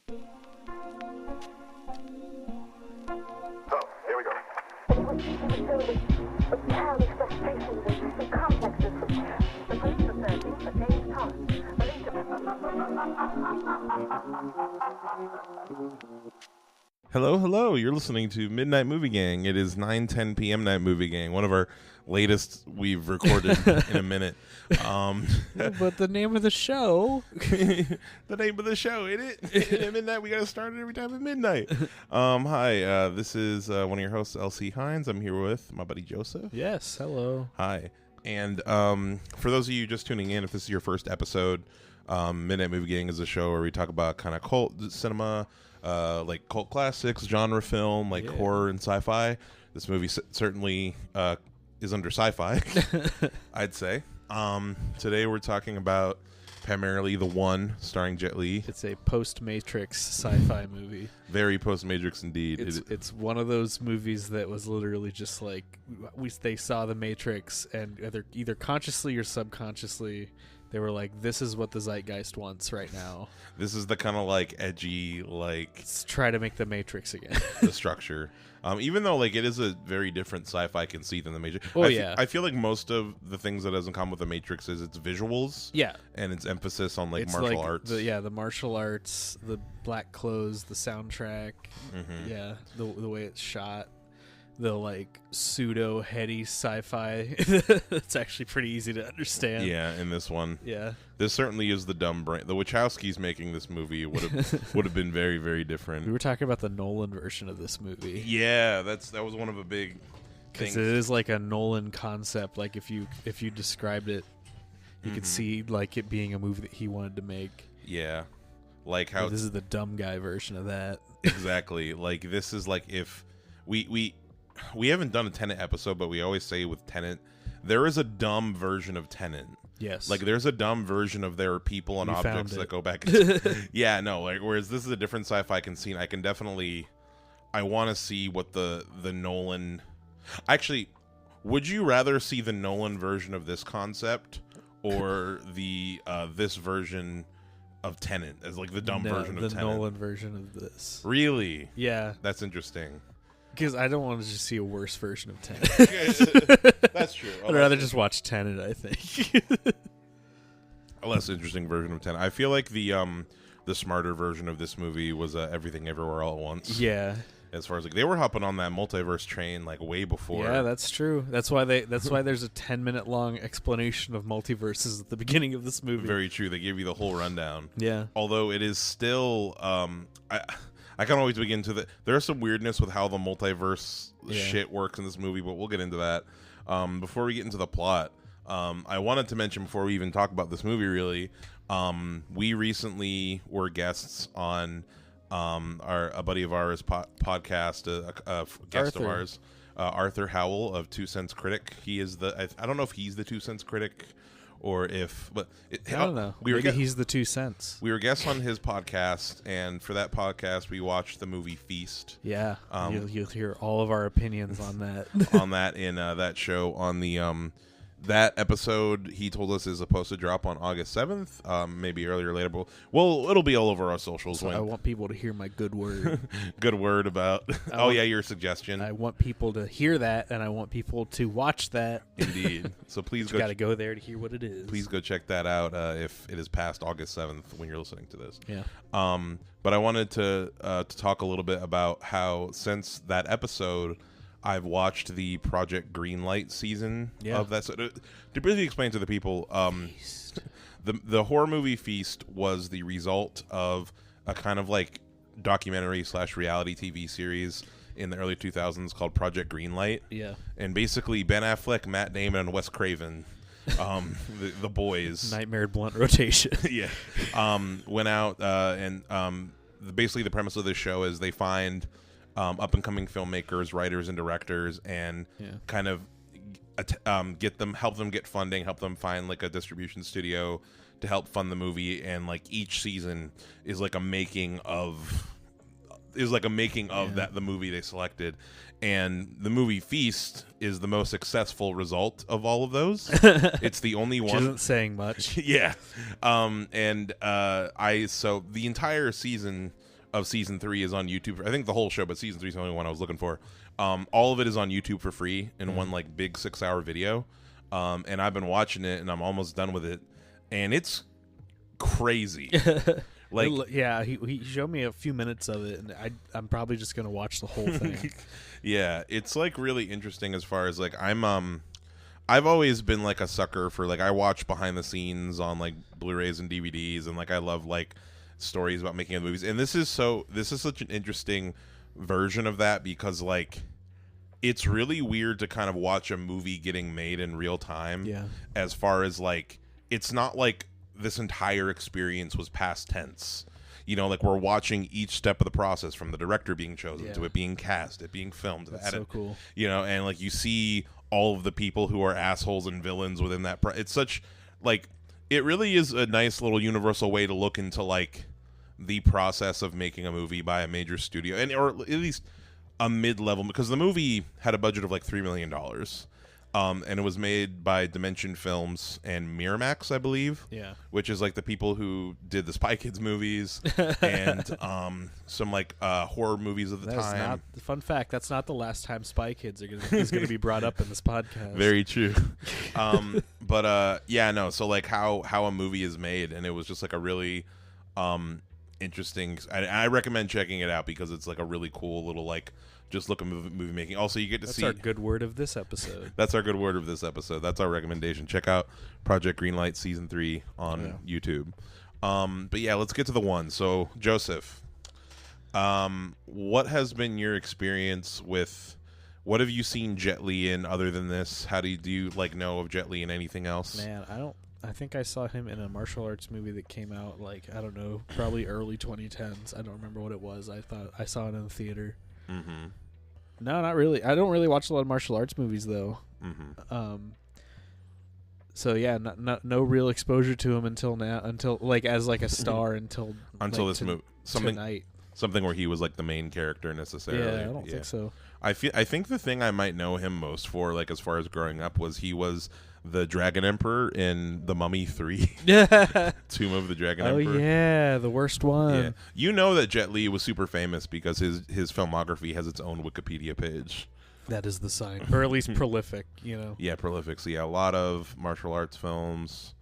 Hello. You're listening to Midnight Movie Gang. It is 9:10 p.m. Night Movie Gang, one of our latest we've recorded in a minute. But the name of the show... the name of the show, at midnight. We got to start it every time at midnight. Hi, this is one of your hosts, LC Hines. I'm here with my buddy Joseph. Yes, hello. Hi. And for those of you just tuning in, if this is your first episode, Midnight Movie Gang is a show where we talk about kind of cult cinema, like cult classics, genre film, like horror and sci-fi. This movie certainly is under sci-fi, I'd say. Today we're talking about primarily The One, starring Jet Li. It's a post-Matrix sci-fi movie. Very post-Matrix indeed. It's one of those movies that was literally just like they saw the Matrix and either consciously or subconsciously they were like, this is what the zeitgeist wants right now. This is the kind of like edgy, like... Let's try to make the Matrix again. The structure. Even though like it is a very different sci-fi conceit than the Matrix. I feel like most of the things that doesn't come with the Matrix is its visuals. Yeah. And its emphasis on like martial arts. The martial arts, the black clothes, the soundtrack. Mm-hmm. Yeah. The way it's shot. The like pseudo heady sci-fi. It's actually pretty easy to understand. Yeah, in this one. Yeah. This certainly is the dumb brain. The Wachowskis making this movie would have been very, very different. We were talking about the Nolan version of this movie. Yeah, that was one of the big things. Because it is like a Nolan concept. Like if you described it, you could see like it being a movie that he wanted to make. Yeah, like how this is the dumb guy version of that. Exactly. Like this is like if we haven't done a Tenet episode, but we always say with Tenet, there is a dumb version of Tenet. Yes. Like there's a dumb version of there are people and objects that go back. Yeah, no. Like whereas this is a different sci-fi conceit. I want to see what the Nolan. Actually, would you rather see the Nolan version of this concept or the this version of Tenet as like the dumb version of Tenet? The Nolan version of this. Really? Yeah. That's interesting. Because I don't want to just see a worse version of Tenet. That's true. I'd rather just watch Tenet, I think. A less interesting version of Tenet. I feel like the smarter version of this movie was Everything Everywhere All at Once. Yeah. As far as like they were hopping on that multiverse train like way before. Yeah, that's true. That's why there's a 10-minute long explanation of multiverses at the beginning of this movie. Very true. They give you the whole rundown. Yeah. Although it is still I can always begin to there's some weirdness with how the multiverse shit works in this movie, but we'll get into that. Before we get into the plot, I wanted to mention before we even talk about this movie really, we recently were guests on a buddy of ours podcast, a guest of ours, Arthur Howell of 2 Cents Critic. He is I don't know if he's the 2 Cents Critic or if, but I don't know. Maybe he's the 2 cents. We were guests on his podcast, and for that podcast, we watched the movie Feast. Yeah, you'll hear all of our opinions on that. On that in that show on the that episode, he told us is supposed to drop on August 7th, maybe earlier or later. But it'll be all over our socials. So I want people to hear my good word. Good word about. Your suggestion. I want people to hear that, and I want people to watch that. Indeed. So please got to go there to hear what it is. Please go check that out if it is past August 7th when you're listening to this. Yeah. But I wanted to talk a little bit about how since that episode, I've watched the Project Greenlight season of that. So to briefly explain to the people, the horror movie Feast was the result of a kind of like documentary / reality TV series in the early 2000s called Project Greenlight. Yeah. And basically Ben Affleck, Matt Damon, and Wes Craven, the boys. Nightmare Blunt rotation. Yeah. Went out and basically the premise of this show is they find up-and-coming filmmakers, writers, and directors, and kind of help them get funding, help them find like a distribution studio to help fund the movie, and like each season is like a making of that the movie they selected, and the movie Feast is the most successful result of all of those. It's the only one. Which isn't saying much. Yeah. So the entire season of season 3 is on YouTube. I think the whole show, but season 3 is the only one I was looking for. All of it is on YouTube for free in one like big 6-hour video. And I've been watching it, and I'm almost done with it, and it's crazy. Like, yeah, he showed me a few minutes of it, and I'm probably just gonna watch the whole thing. Yeah, it's like really interesting as far as like I've always been like a sucker for like I watch behind the scenes on like Blu-rays and DVDs, and like I love like stories about making of movies, and this is such an interesting version of that because like it's really weird to kind of watch a movie getting made in real time. Yeah, as far as like it's not like this entire experience was past tense. You know, like we're watching each step of the process from the director being chosen to it being cast, it being filmed. That's so cool. You know, and like you see all of the people who are assholes and villains within that. It's such like it really is a nice little universal way to look into like the process of making a movie by a major studio, and or at least a mid-level, because the movie had a budget of like $3 million. And it was made by Dimension Films and Miramax, I believe. Yeah. Which is like the people who did the Spy Kids movies and some like horror movies of the time. Fun fact, that's not the last time Spy Kids is going to be brought up in this podcast. Very true. But yeah, no. So like how a movie is made, and it was just like a really interesting. I recommend checking it out because it's like a really cool little like. Just look at movie making. Also, you get to see... That's our good word of this episode. That's our good word of this episode. That's our recommendation. Check out Project Greenlight Season 3 on YouTube. But yeah, let's get to the one. So, Joseph, what has been your experience with... What have you seen Jet Li in other than this? How do you like know of Jet Li in anything else? Man, I think I saw him in a martial arts movie that came out, like, I don't know, probably early 2010s. I don't remember what it was. I saw it in the theater. Mm-hmm. No, not really. I don't really watch a lot of martial arts movies though. Mm-hmm. So yeah, no real exposure to him until now, until like as like a star until like, this movie. Tonight. Something where he was like the main character necessarily. Yeah, I don't think so. I think the thing I might know him most for, like as far as growing up, was he was the Dragon Emperor in The Mummy 3. Tomb of the Dragon Emperor. Oh yeah, the worst one. Yeah. You know that Jet Li was super famous because his filmography has its own Wikipedia page. That is the sign. Or at least prolific, you know. Yeah, prolific. So yeah, a lot of martial arts films.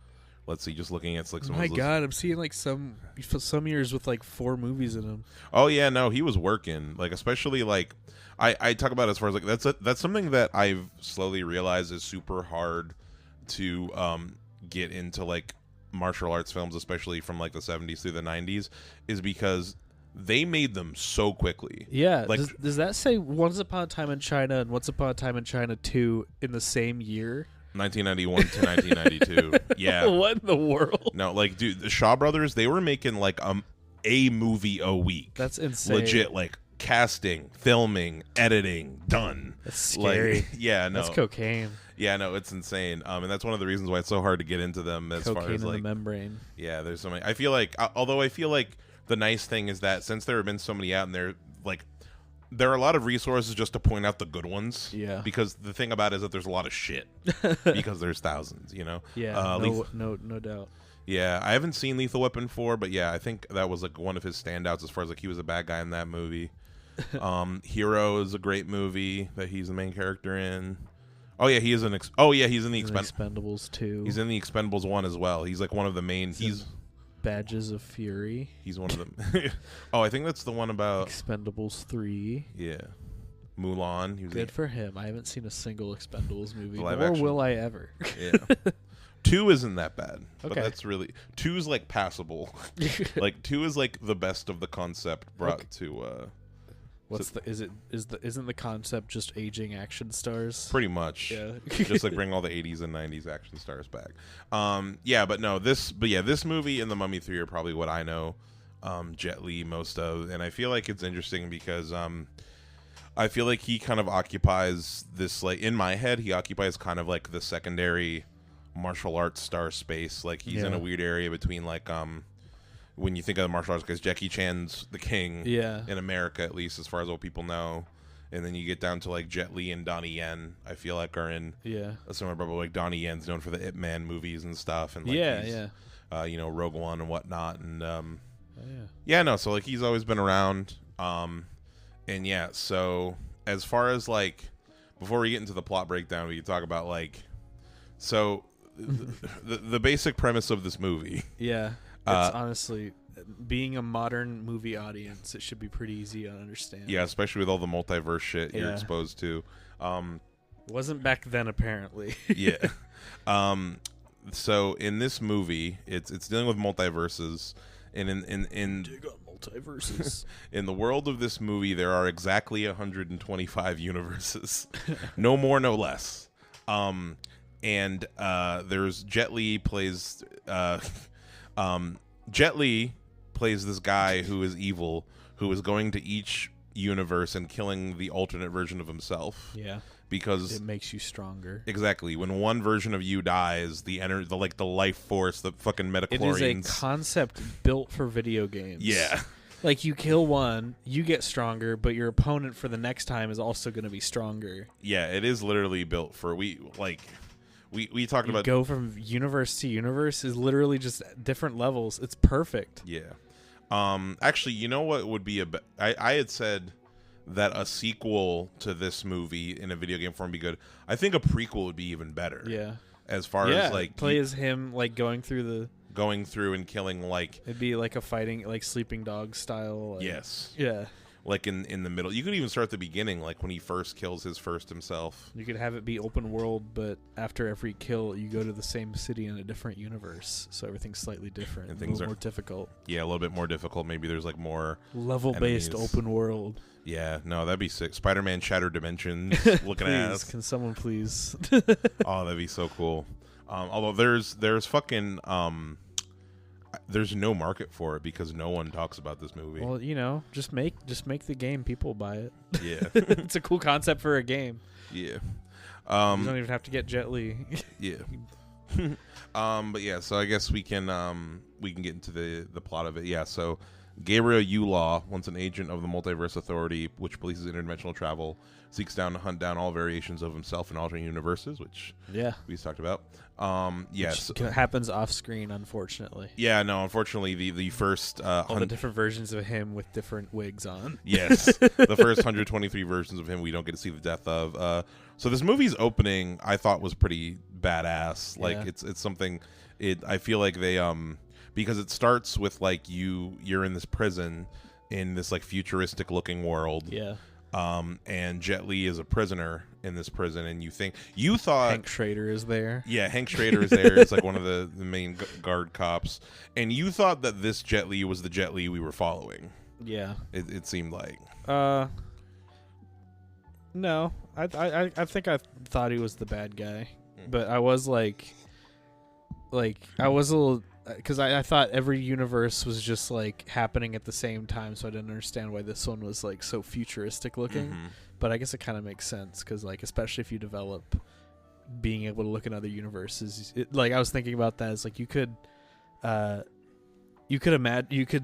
Let's see, just looking at like some. Oh my God, I'm seeing like some years with like 4 movies in them. Oh yeah, no, he was working. Like especially like I talk about it as far as like that's something that I've slowly realized is super hard to get into like martial arts films, especially from like the 70s through the 90s, is because they made them so quickly. Yeah. Like, does that say Once Upon a Time in China and Once Upon a Time in China 2 in the same year? 1991 to 1992. Yeah. What in the world? No, like, dude, the Shaw Brothers, they were making like a movie a week. That's insane. Legit, like casting, filming, editing, done. That's scary. Like, yeah, no. That's cocaine. Yeah, no, it's insane. And that's one of the reasons why it's so hard to get into them as cocaine far as like in the membrane. Yeah, there's so many. I feel like the nice thing is that since there have been so many out, and there are a lot of resources just to point out the good ones. Yeah. Because the thing about it is that there's a lot of shit because there's thousands, you know. Yeah. No doubt. Yeah, I haven't seen Lethal Weapon 4, but yeah, I think that was like one of his standouts as far as like he was a bad guy in that movie. Hero is a great movie that he's the main character in. Oh yeah, he's in the Expendables 2. He's in the Expendables 1 as well. He's like one of the main. He's Badges of Fury. He's one of them. Oh, I think that's the one about Expendables 3. Yeah, Mulan. He was Good for him. I haven't seen a single Expendables movie, Live nor action. will I ever. Yeah. 2 isn't that bad, but Okay. that's really 2 is like passable. Like 2 is like the best of the concept brought to. Isn't the concept just aging action stars? Pretty much. Yeah. Just like bring all the 80s and 90s action stars back. This movie and The Mummy 3 are probably what I know Jet Li most of, and I feel like it's interesting because I feel like he kind of occupies this, like, in my head, he occupies kind of like the secondary martial arts star space. Like he's in a weird area between like when you think of the martial arts, because Jackie Chan's the king in America, at least as far as what people know, and then you get down to like Jet Li and Donnie Yen, I feel like are in a similar bubble. Like Donnie Yen's known for the Ip Man movies and stuff, and like Rogue One and whatnot, and Yeah, no, so like he's always been around. And yeah, so as far as like before we get into the plot breakdown, we can talk about like so the basic premise of this movie. Yeah. It's honestly, being a modern movie audience, it should be pretty easy to understand. Yeah, especially with all the multiverse shit you're exposed to. Wasn't back then, apparently. Yeah. So in this movie, it's dealing with multiverses, and in Dig up multiverses. in the world of this movie, there are exactly 125 universes, no more, no less. And there's Jet Li plays this guy who is evil, who is going to each universe and killing the alternate version of himself. Yeah. Because it makes you stronger. Exactly. When one version of you dies, the life force, the fucking metachlorians. It is a concept built for video games. Yeah. Like, you kill one, you get stronger, but your opponent for the next time is also going to be stronger. Yeah, it is literally built for we talked about go from universe to universe is literally just different levels. It's perfect. Yeah. Actually, you know what would be I had said that a sequel to this movie in a video game form would be good. I think a prequel would be even better. Yeah. As far as like play as him like going through and killing like it'd be like a fighting like Sleeping Dog style. Like, yes. Yeah. Like in the middle. You could even start at the beginning, like when he first kills his first himself. You could have it be open world, but after every kill, you go to the same city in a different universe, so everything's slightly different and things are more difficult. Yeah, a little bit more difficult. Maybe there's like more level-based open world. Yeah, no, that'd be sick. Spider-Man Shattered Dimensions looking ass. Can someone please? Oh, that'd be so cool. Although there's fucking there's no market for it because no one talks about this movie. Well, just make the game. People buy it. Yeah. It's a cool concept for a game. Yeah. You don't even have to get Jet Li. Yeah. But yeah, so I guess we can get into the plot of it. Yeah, so Gabriel Yulaw, once an agent of the Multiverse Authority, which polices interdimensional travel, seeks to hunt down all variations of himself in alternate universes, which we talked about. Yes, which happens off screen, unfortunately. Yeah, no, unfortunately, the first all the different versions of him with different wigs on. Yes, the first 123 versions of him we don't get to see the death of. So this movie's opening, I thought, was pretty badass. Like it's something. I feel like they because it starts with like you're in this prison in this like futuristic looking world. Yeah. And Jet Li is a prisoner in this prison, and you thought Hank Schrader is there. Yeah, Hank Schrader is there. It's like one of the main guard cops, and you thought that this Jet Li was the Jet Li we were following. Yeah, it seemed like. No, I think I thought he was the bad guy, but I was like I was a little. Because I thought every universe was just like happening at the same time, so I didn't understand why this one was like so futuristic looking. Mm-hmm. But I guess it kind of makes sense because, like, especially if you develop being able to look in other universes, like I was thinking about that as like you could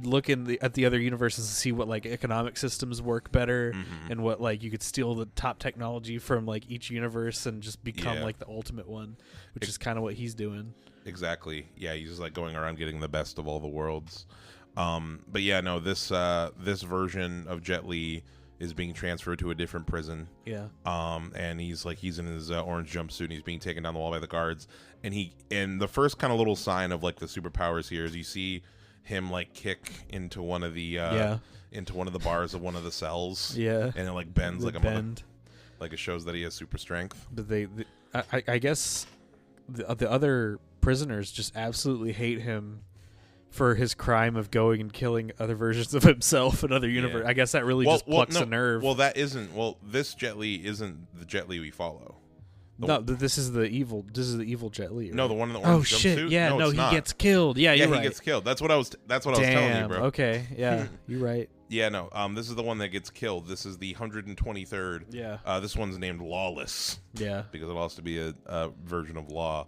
look at the other universes and see what like economic systems work better, and what like you could steal the top technology from like each universe and just become like the ultimate one, which is kind of what he's doing. Exactly. Yeah, he's just like going around getting the best of all the worlds. But yeah, no, this version of Jet Li is being transferred to a different prison. Yeah. And he's in his orange jumpsuit and he's being taken down the wall by the guards. And the first kind of little sign of like the superpowers here is you see him like kick into one of the into one of the bars of one of the cells. Yeah. And it like bends like a bend. Like it shows that he has super strength. But I guess the other prisoners just absolutely hate him for his crime of going and killing other versions of himself in other universe. I guess that really just plucks a nerve. Well, this Jet Li isn't the Jet Li we follow. This is the evil Jet Li. Right? No, the one in the orange jumpsuit. Shit! Yeah, no, he gets killed. Yeah, you're right. He gets killed. That's what I was telling you, bro. Okay, yeah, you're right. Yeah, no. This is the one that gets killed. This is the 123rd. Yeah. This one's named Lawless. Yeah. Because it has to be a version of Law.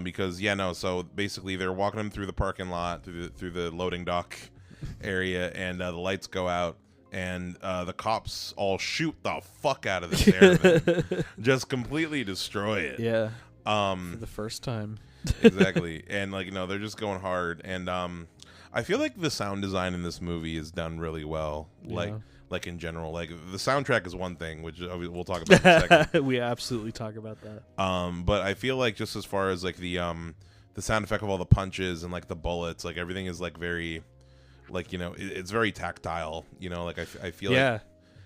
Because so basically they're walking him through the parking lot, through the loading dock area, and the lights go out. And the cops all shoot the fuck out of this airman. Just completely destroy it. Yeah. For the first time. Exactly. And they're just going hard. And I feel like the sound design in this movie is done really well. Like in general, like the soundtrack is one thing, which we'll talk about in a second. We absolutely talk about that. But I feel like just as far as like the sound effect of all the punches and like the bullets, like everything is like very, like, you know, it's very tactile. You know, like I feel like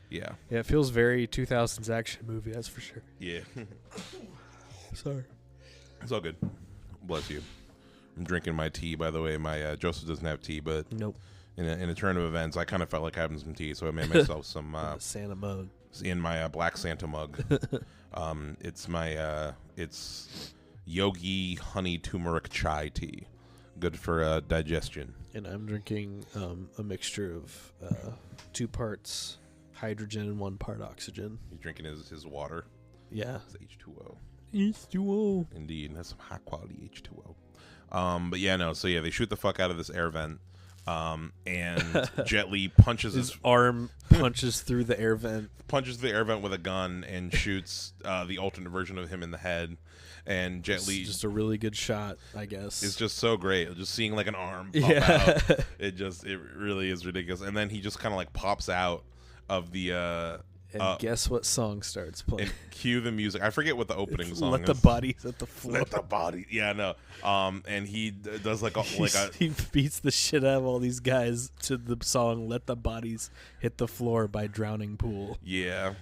yeah, it feels very 2000s action movie. That's for sure. Yeah. Sorry. It's all good. Bless you. I'm drinking my tea, by the way. My Joseph doesn't have tea, but nope. In a turn of events, I kind of felt like having some tea, so I made myself some Santa mug in my black Santa mug. It's my it's Yogi honey turmeric chai tea, good for digestion. And I'm drinking a mixture of 2 parts hydrogen and 1 part oxygen. You're drinking his water. Yeah. It's H2O. H2O. Indeed, that's some high quality H2O. But yeah, no. So yeah, they shoot the fuck out of this air vent. And Jet Li punches his arm punches through the air vent. Punches the air vent with a gun and shoots the alternate version of him in the head. And Jet Li, just a really good shot, I guess. It's just so great. Just seeing like an arm pop out. It really is ridiculous. And then he just kind of like pops out of the and guess what song starts playing? And cue the music. I forget what the opening song Let is. the bodies hit the floor. Let the body. Yeah, no. And he does like he beats the shit out of all these guys to the song "Let the Bodies Hit the Floor" by Drowning Pool. Yeah.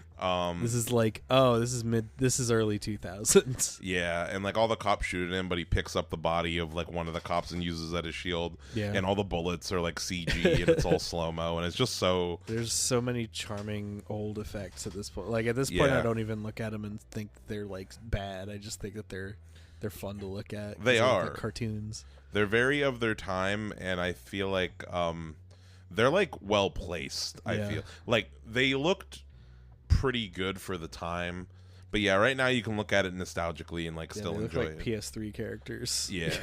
This is like, this is early 2000s. Yeah, and like all the cops shoot at him, but he picks up the body of like one of the cops and uses that as shield. Yeah. And all the bullets are like CG and it's all slow-mo, and it's just so... There's so many charming old effects at this point. Like at this point, I don't even look at them and think they're like bad. I just think that they're fun to look at. They are. Like cartoons. They're very of their time, and I feel like they're like well placed. I feel like they looked pretty good for the time, but yeah, right now you can look at it nostalgically and like still enjoy like it. PS3 characters. Yeah.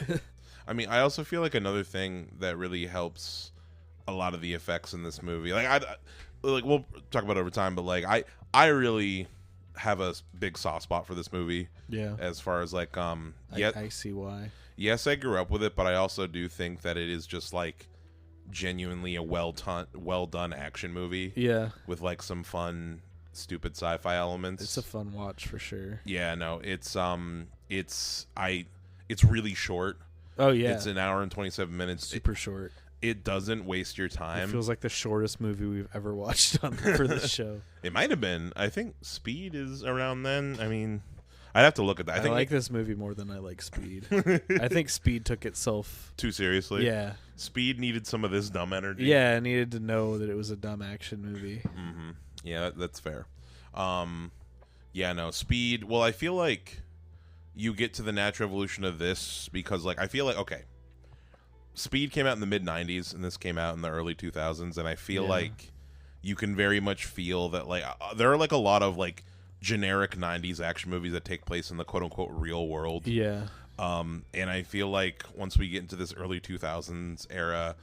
I mean, I also feel like another thing that really helps a lot of the effects in this movie, like we'll talk about it over time, but like I really have a big soft spot for this movie. Yeah. As far as like I see why. Yes, I grew up with it, but I also do think that it is just like genuinely a well done action movie. Yeah. With like some fun, stupid sci-fi elements. It's a fun watch for sure. Yeah, no, it's really short. Oh yeah. It's an hour and 27 minutes. Super short. It doesn't waste your time. It feels like the shortest movie we've ever watched for this show. It might have been. I think Speed is around then. I mean, I'd have to look at that. I like this movie more than I like Speed. I think Speed took itself too seriously. Yeah. Speed needed some of this dumb energy. Yeah, I needed to know that it was a dumb action movie. Mm-hmm. Yeah, that's fair. Yeah, no, Speed. Well, I feel like you get to the natural evolution of this because, like, I feel like, okay, Speed came out in the mid-'90s, and this came out in the early 2000s, and I feel like you can very much feel that, like, there are, like, a lot of, like, generic 90s action movies that take place in the quote-unquote real world. Yeah. And I feel like once we get into this early 2000s era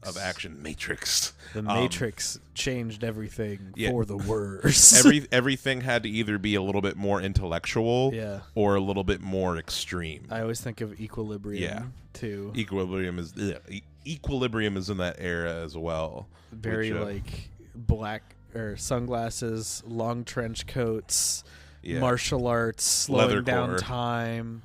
of action, Matrix. The Matrix changed everything for the worse. Everything had to either be a little bit more intellectual or a little bit more extreme. I always think of Equilibrium, too. Equilibrium is in that era as well. Very, like, black or sunglasses, long trench coats, martial arts, slowing down time.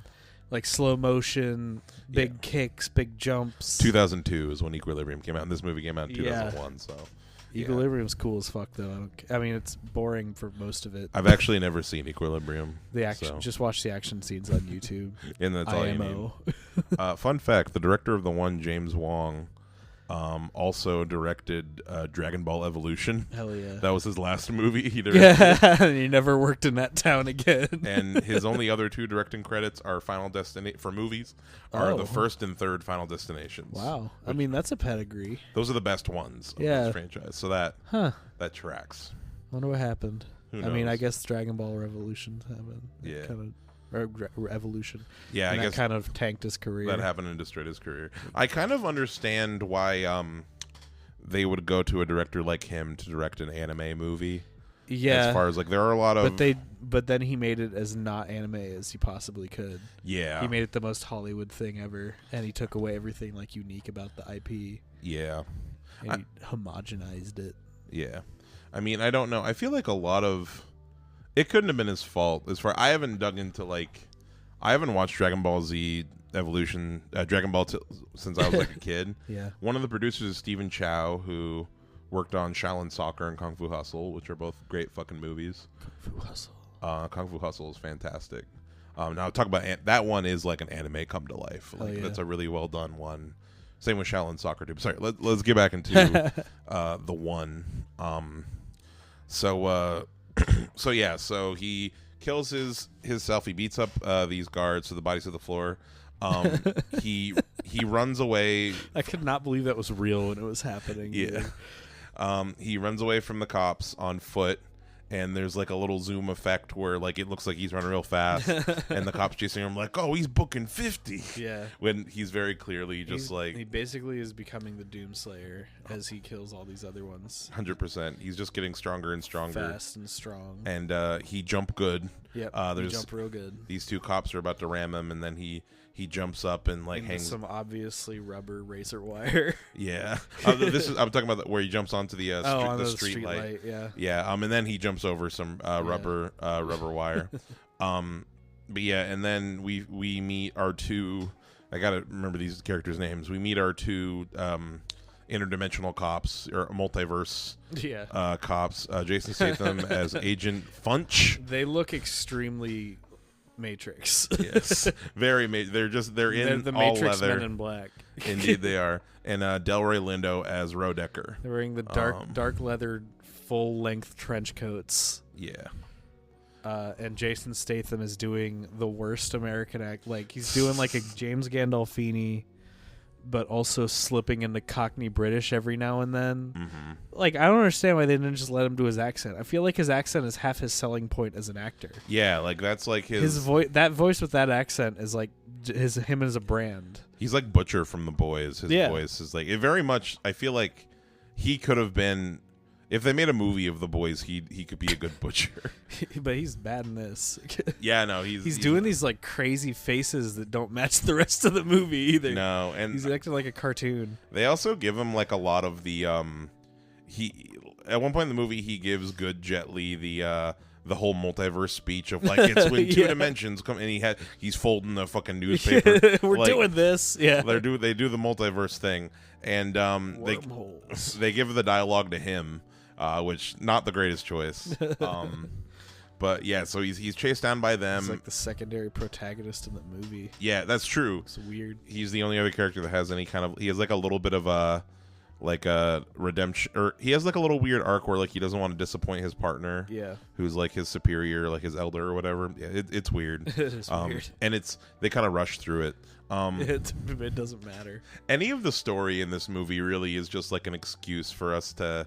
Like slow motion, big kicks, big jumps. 2002 is when Equilibrium came out, and this movie came out in 2001. So, Equilibrium's cool as fuck, though. I mean, it's boring for most of it. I've actually never seen Equilibrium. Just watch the action scenes on YouTube. And that's all you need. Fun fact: the director of the one, James Wong, also directed Dragon Ball Evolution. Hell yeah. That was his last movie he directed. He never worked in that town again. And his only other 2 directing credits are for movies are the first and third Final Destinations. Wow. I mean, that's a pedigree. Those are the best ones of this franchise. So that tracks. I wonder what happened. Who knows? I mean, I guess Dragon Ball Revolution happened. Yeah. Evolution. Yeah, and I that guess kind of tanked his career. That happened and destroyed his career. I kind of understand why they would go to a director like him to direct an anime movie. Yeah. As far as like there are a lot of but then he made it as not anime as he possibly could. Yeah. He made it the most Hollywood thing ever, and he took away everything like unique about the IP. Yeah. And he homogenized it. Yeah. I mean, I don't know. I feel like a lot of it couldn't have been his fault. As far I haven't dug into I haven't watched Dragon Ball Z Evolution, since I was like a kid. Yeah. One of the producers is Stephen Chow, who worked on Shaolin Soccer and Kung Fu Hustle, which are both great fucking movies. Kung Fu Hustle. Kung Fu Hustle is fantastic. Now talk about that one is like an anime come to life. Like that's a really well done one. Same with Shaolin Soccer too. Sorry, let's get back into the one. So he kills himself. He beats up these guards so the bodies to the floor. He runs away. I could not believe that was real when it was happening. Yeah. He runs away from the cops on foot. And there's like a little zoom effect where like it looks like he's running real fast, and the cops chasing him like, oh, he's booking 50. Yeah. When he's very clearly just he basically is becoming the Doomslayer as he kills all these other ones. 100%. He's just getting stronger and stronger, fast and strong. And he jumped good. Yep. He jumped real good. These two cops are about to ram him, and then he jumps up and like hangs some obviously rubber razor wire. Yeah. I'm talking about where he jumps onto the street light. Yeah. Yeah. And then he jumps over some rubber wire. But yeah, and then we meet our two. I gotta remember these characters' names. We meet our two interdimensional cops or multiverse cops. Jason Statham as Agent Funch. They look extremely Matrix. Yes, very. They're in the all Matrix leather. Men in Black. Indeed, they are. And Delroy Lindo as Rodecker. They're wearing the dark leather full length trench coats. Yeah. And Jason Statham is doing the worst American act. Like he's doing like a James Gandolfini, but also slipping into Cockney British every now and then. Mm-hmm. Like, I don't understand why they didn't just let him do his accent. I feel like his accent is half his selling point as an actor. Yeah, like that's like his voice. That voice with that accent is like him as a brand. He's like Butcher from The Boys. His voice is like it very much. I feel like he could have been. If they made a movie of The Boys, he could be a good Butcher. But he's bad in this. Yeah, no, he's doing these like crazy faces that don't match the rest of the movie either. No, and he's acting like a cartoon. They also give him like a lot of the he at one point in the movie he gives good Jet Li the whole multiverse speech of like it's when two dimensions come, and he's folding the fucking newspaper. We're doing this. Yeah, they do the multiverse thing, and they give the dialogue to him. Which not the greatest choice, but yeah. So he's chased down by them. He's like the secondary protagonist in the movie. Yeah, that's true. It's weird. He's the only other character that has any kind of. He has like a little bit of a redemption, or he has like a little weird arc where like he doesn't want to disappoint his partner. Yeah, who's like his superior, like his elder or whatever. Yeah, it's weird. It is weird, and they kind of rush through it. It doesn't matter. Any of the story in this movie really is just like an excuse for us to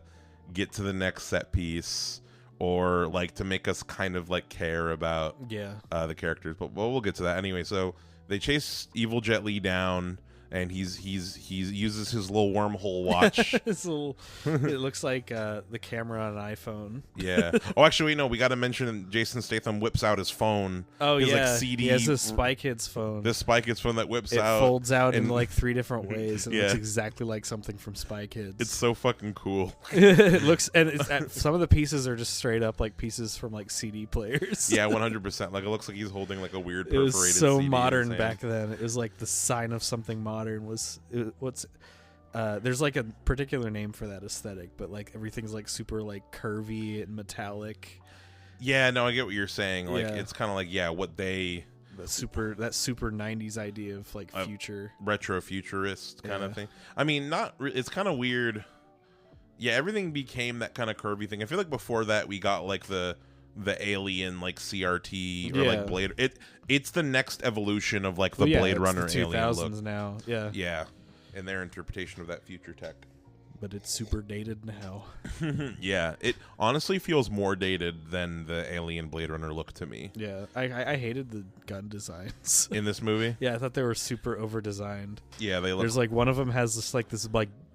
get to the next set piece, or like to make us kind of like care about the characters. But we'll get to that anyway. So they chase evil Jet Li down, and he uses his little wormhole watch. It looks like the camera on an iPhone. Yeah. Oh, actually, no. We got to mention Jason Statham whips out his phone. Oh, his, yeah. Like, CD. He has this Spy Kids phone. This Spy Kids phone that whips out. It folds out in like 3 different ways, and looks exactly like something from Spy Kids. It's so fucking cool. It looks, and some of the pieces are just straight up like pieces from like CD players. Yeah, 100%. Like it looks like he's holding like a weird perforated. It was so CD modern back then. It was like the sign of something modern. There's like a particular name for that aesthetic, but like everything's like super like curvy and metallic. Yeah, no, I get what you're saying. Like it's kind of like what they that super 90s idea of like future retro futurist kind of thing. I mean, not it's kind of weird. Yeah, everything became that kind of curvy thing. I feel like before that we got like the alien like CRT or like Blade. It's the next evolution of like the Blade Runner the alien look now. Yeah, and their interpretation of that future tech. But it's super dated now. Yeah, it honestly feels more dated than the alien Blade Runner look to me. Yeah, I hated the gun designs in this movie. Yeah, I thought they were super over designed. Yeah, they look. There's like one of them has this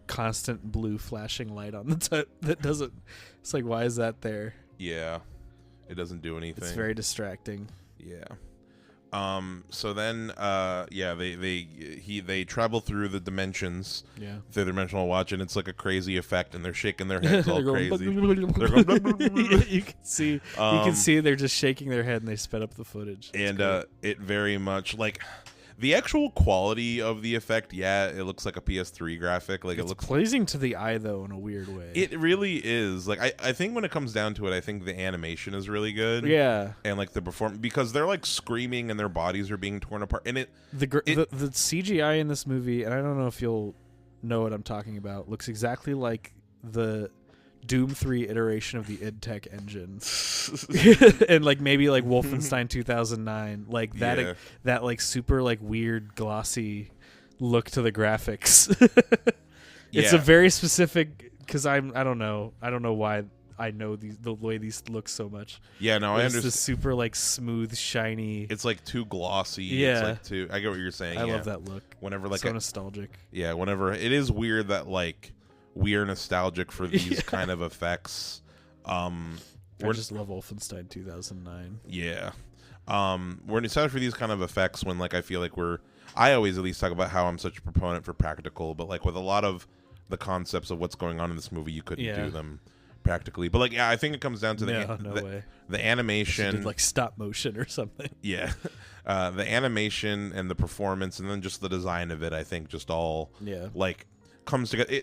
constant blue flashing light on the top that doesn't. It's like, why is that there? Yeah. It doesn't do anything. It's very distracting. Yeah. So then, they travel through the dimensions. Yeah. Through the dimensional watch, and it's like a crazy effect, and they're shaking their heads all crazy. You can see they're just shaking their head, and they sped up the footage. And it very much like the actual quality of the effect. Yeah, it looks like a PS3 graphic. Like it's it looks pleasing to the eye, though, in a weird way. It really is. Like I think when it comes down to it, I think the animation is really good. Yeah, and like the performance, because they're like screaming and their bodies are being torn apart, and the CGI in this movie, and I don't know if you'll know what I'm talking about, looks exactly like the Doom 3 iteration of the id Tech engine. And like maybe like Wolfenstein 2009, like that that like super like weird glossy look to the graphics. It's a very specific, because I don't know why I know the way these look so much. Yeah, no, I understand. It's super like smooth, shiny. It's like too glossy. Yeah, it's like too. I get what you're saying. I love that look. Whenever like so nostalgic. Yeah, whenever it is weird that like we are nostalgic for these kind of effects. I just love Wolfenstein 2009. Yeah, we're nostalgic for these kind of effects when like I feel like I always at least talk about how I'm such a proponent for practical, but like with a lot of the concepts of what's going on in this movie, you couldn't do them practically. But like, yeah, I think it comes down to the animation, did like stop motion or something. Yeah, the animation and the performance, and then just the design of it. I think just all like comes together.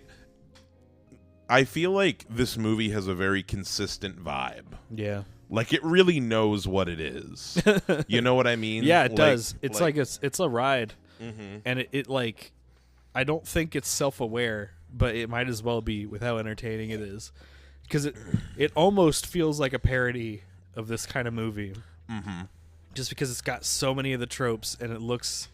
I feel like this movie has a very consistent vibe. Yeah. Like it really knows what it is. You know what I mean? Yeah, it does. It's like it's a ride. Mm-hmm. And it like, I don't think it's self-aware, but it might as well be with how entertaining it is. Because it almost feels like a parody of this kind of movie. Mm-hmm. Just because it's got so many of the tropes, and it looks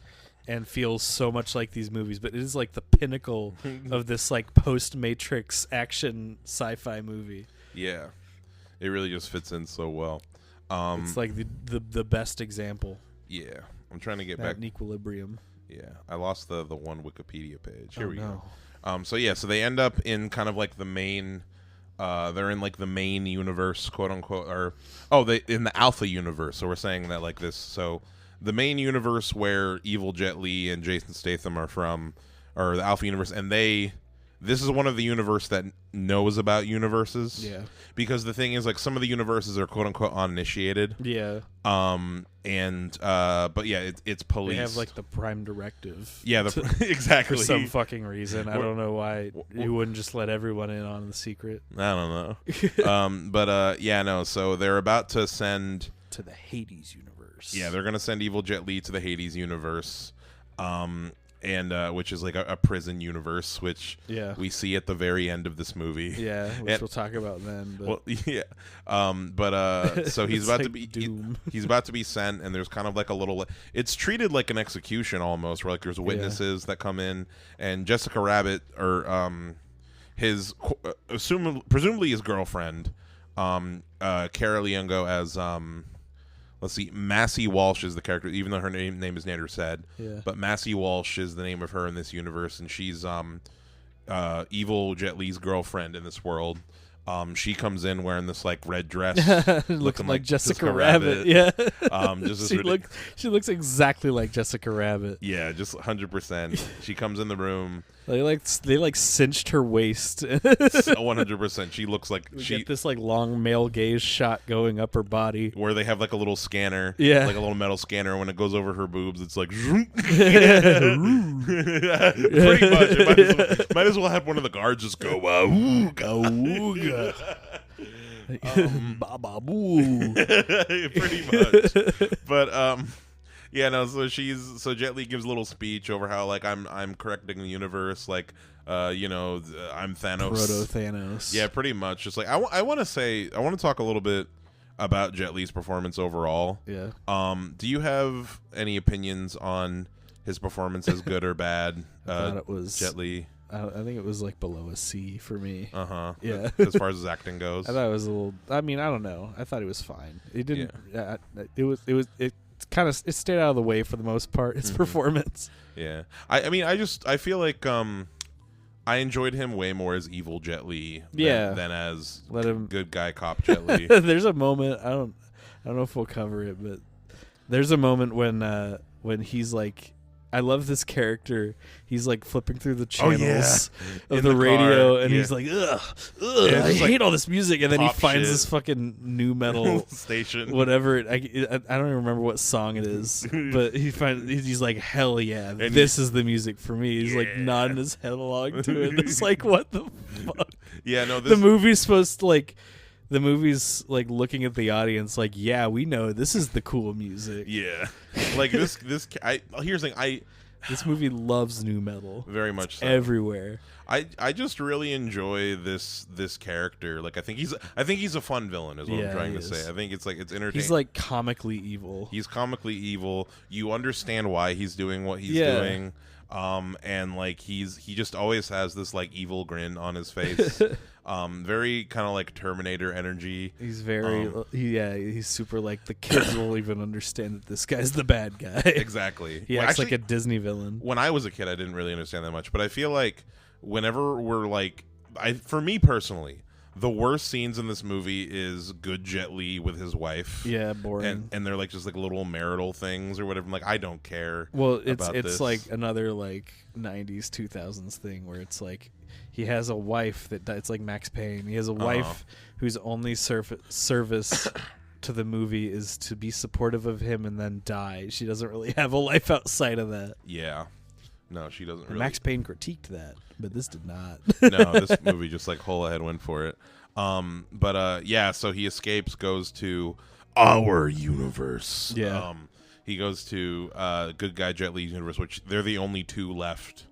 and feels so much like these movies, but it is like the pinnacle of this like post-Matrix action sci-fi movie. Yeah, it really just fits in so well. It's like the best example. Yeah, I'm trying to get back in equilibrium. Yeah, I lost the one Wikipedia page. Here we go. So they end up in kind of like the main. They're in like the main universe, quote unquote, in the Alpha universe. So we're saying that like this. So the main universe where Evil Jet Li and Jason Statham are from, or the Alpha universe, and this is one of the universe that knows about universes. Yeah. Because the thing is, like, some of the universes are quote unquote uninitiated. Yeah. But yeah, it's police. They have like the prime directive. Yeah, exactly. For some fucking reason, I don't know why you wouldn't just let everyone in on the secret. I don't know. So they're about to send to the Hades universe. Yeah, they're gonna send Evil Jet Li to the Hades universe. And which is like a prison universe, which we see at the very end of this movie. Yeah, which we'll talk about then. But. Well, yeah. So he's about to be he's about to be sent, and there's kind of like a little. It's treated like an execution almost, where like there's witnesses that come in, and Jessica Rabbit, or his presumably his girlfriend, Cara Leongo as let's see, Massey Walsh is the character, even though her name is never said. Yeah. But Massey Walsh is the name of her in this universe, and she's Evil Jet Li's girlfriend in this world. She comes in wearing this like red dress, looking like Jessica Rabbit. Yeah. She looks exactly like Jessica Rabbit. Yeah, just 100%. She comes in the room. They cinched her waist. 100%. She looks like she get this like long male gaze shot going up her body, where they have like a little scanner, like a little metal scanner. When it goes over her boobs, it's like pretty much. It might as well have one of the guards just go ooga. Pretty much. But yeah, no. So Jet Li gives a little speech over how like I'm correcting the universe, like I'm Thanos, proto Thanos. Yeah, pretty much. Just like I want to talk a little bit about Jet Li's performance overall. Yeah. Do you have any opinions on his performance, as good or bad? I thought it was Jet Li. I think it was like below a C for me. Yeah. As far as his acting goes, I thought it was a little. I mean, I don't know. I thought it was fine. It didn't. Yeah. It kind of stayed out of the way for the most part. His performance. Yeah. I feel like I enjoyed him way more as Evil Jet Li than as good guy cop Jet Li. There's a moment, I don't know if we'll cover it, but There's a moment when he's like, I love this character. He's like flipping through the channels of the radio, and he's like, ugh, I hate all this music. And then he finds this fucking new metal station, whatever. I don't even remember what song it is, but he's like, hell yeah, and this is the music for me. He's like nodding his head along to it. It's like, what the fuck? Yeah, no, the movie's supposed to like. The movie's like looking at the audience like, yeah, we know this is the cool music. Yeah, like here's the thing. This movie loves new metal very much so. Everywhere. I just really enjoy this character. Like I think he's a fun villain is what I'm trying to say. I think it's entertaining. He's like comically evil. He's comically evil. You understand why he's doing what he's doing. And like he just always has this like evil grin on his face. Very kind of like Terminator energy. He's very he's super like the kids will even understand that this guy's the bad guy. Exactly. He acts like a Disney villain. When I was a kid, I didn't really understand that much, but I feel like whenever we're like, for me personally, the worst scenes in this movie is good Jet Li with his wife. Yeah, boring. And they're like just like little marital things or whatever. I'm like, I don't care. Well, it's like another like 90s 2000s thing where it's like he has a wife it's like Max Payne. He has a wife whose only service to the movie is to be supportive of him and then die. She doesn't really have a life outside of that. Yeah. No, she doesn't really. Max Payne critiqued that, but this did not. No, this movie just like whole ahead went for it. So he escapes, goes to our universe. Yeah. He goes to good guy Jet Li's universe, which they're the only two left.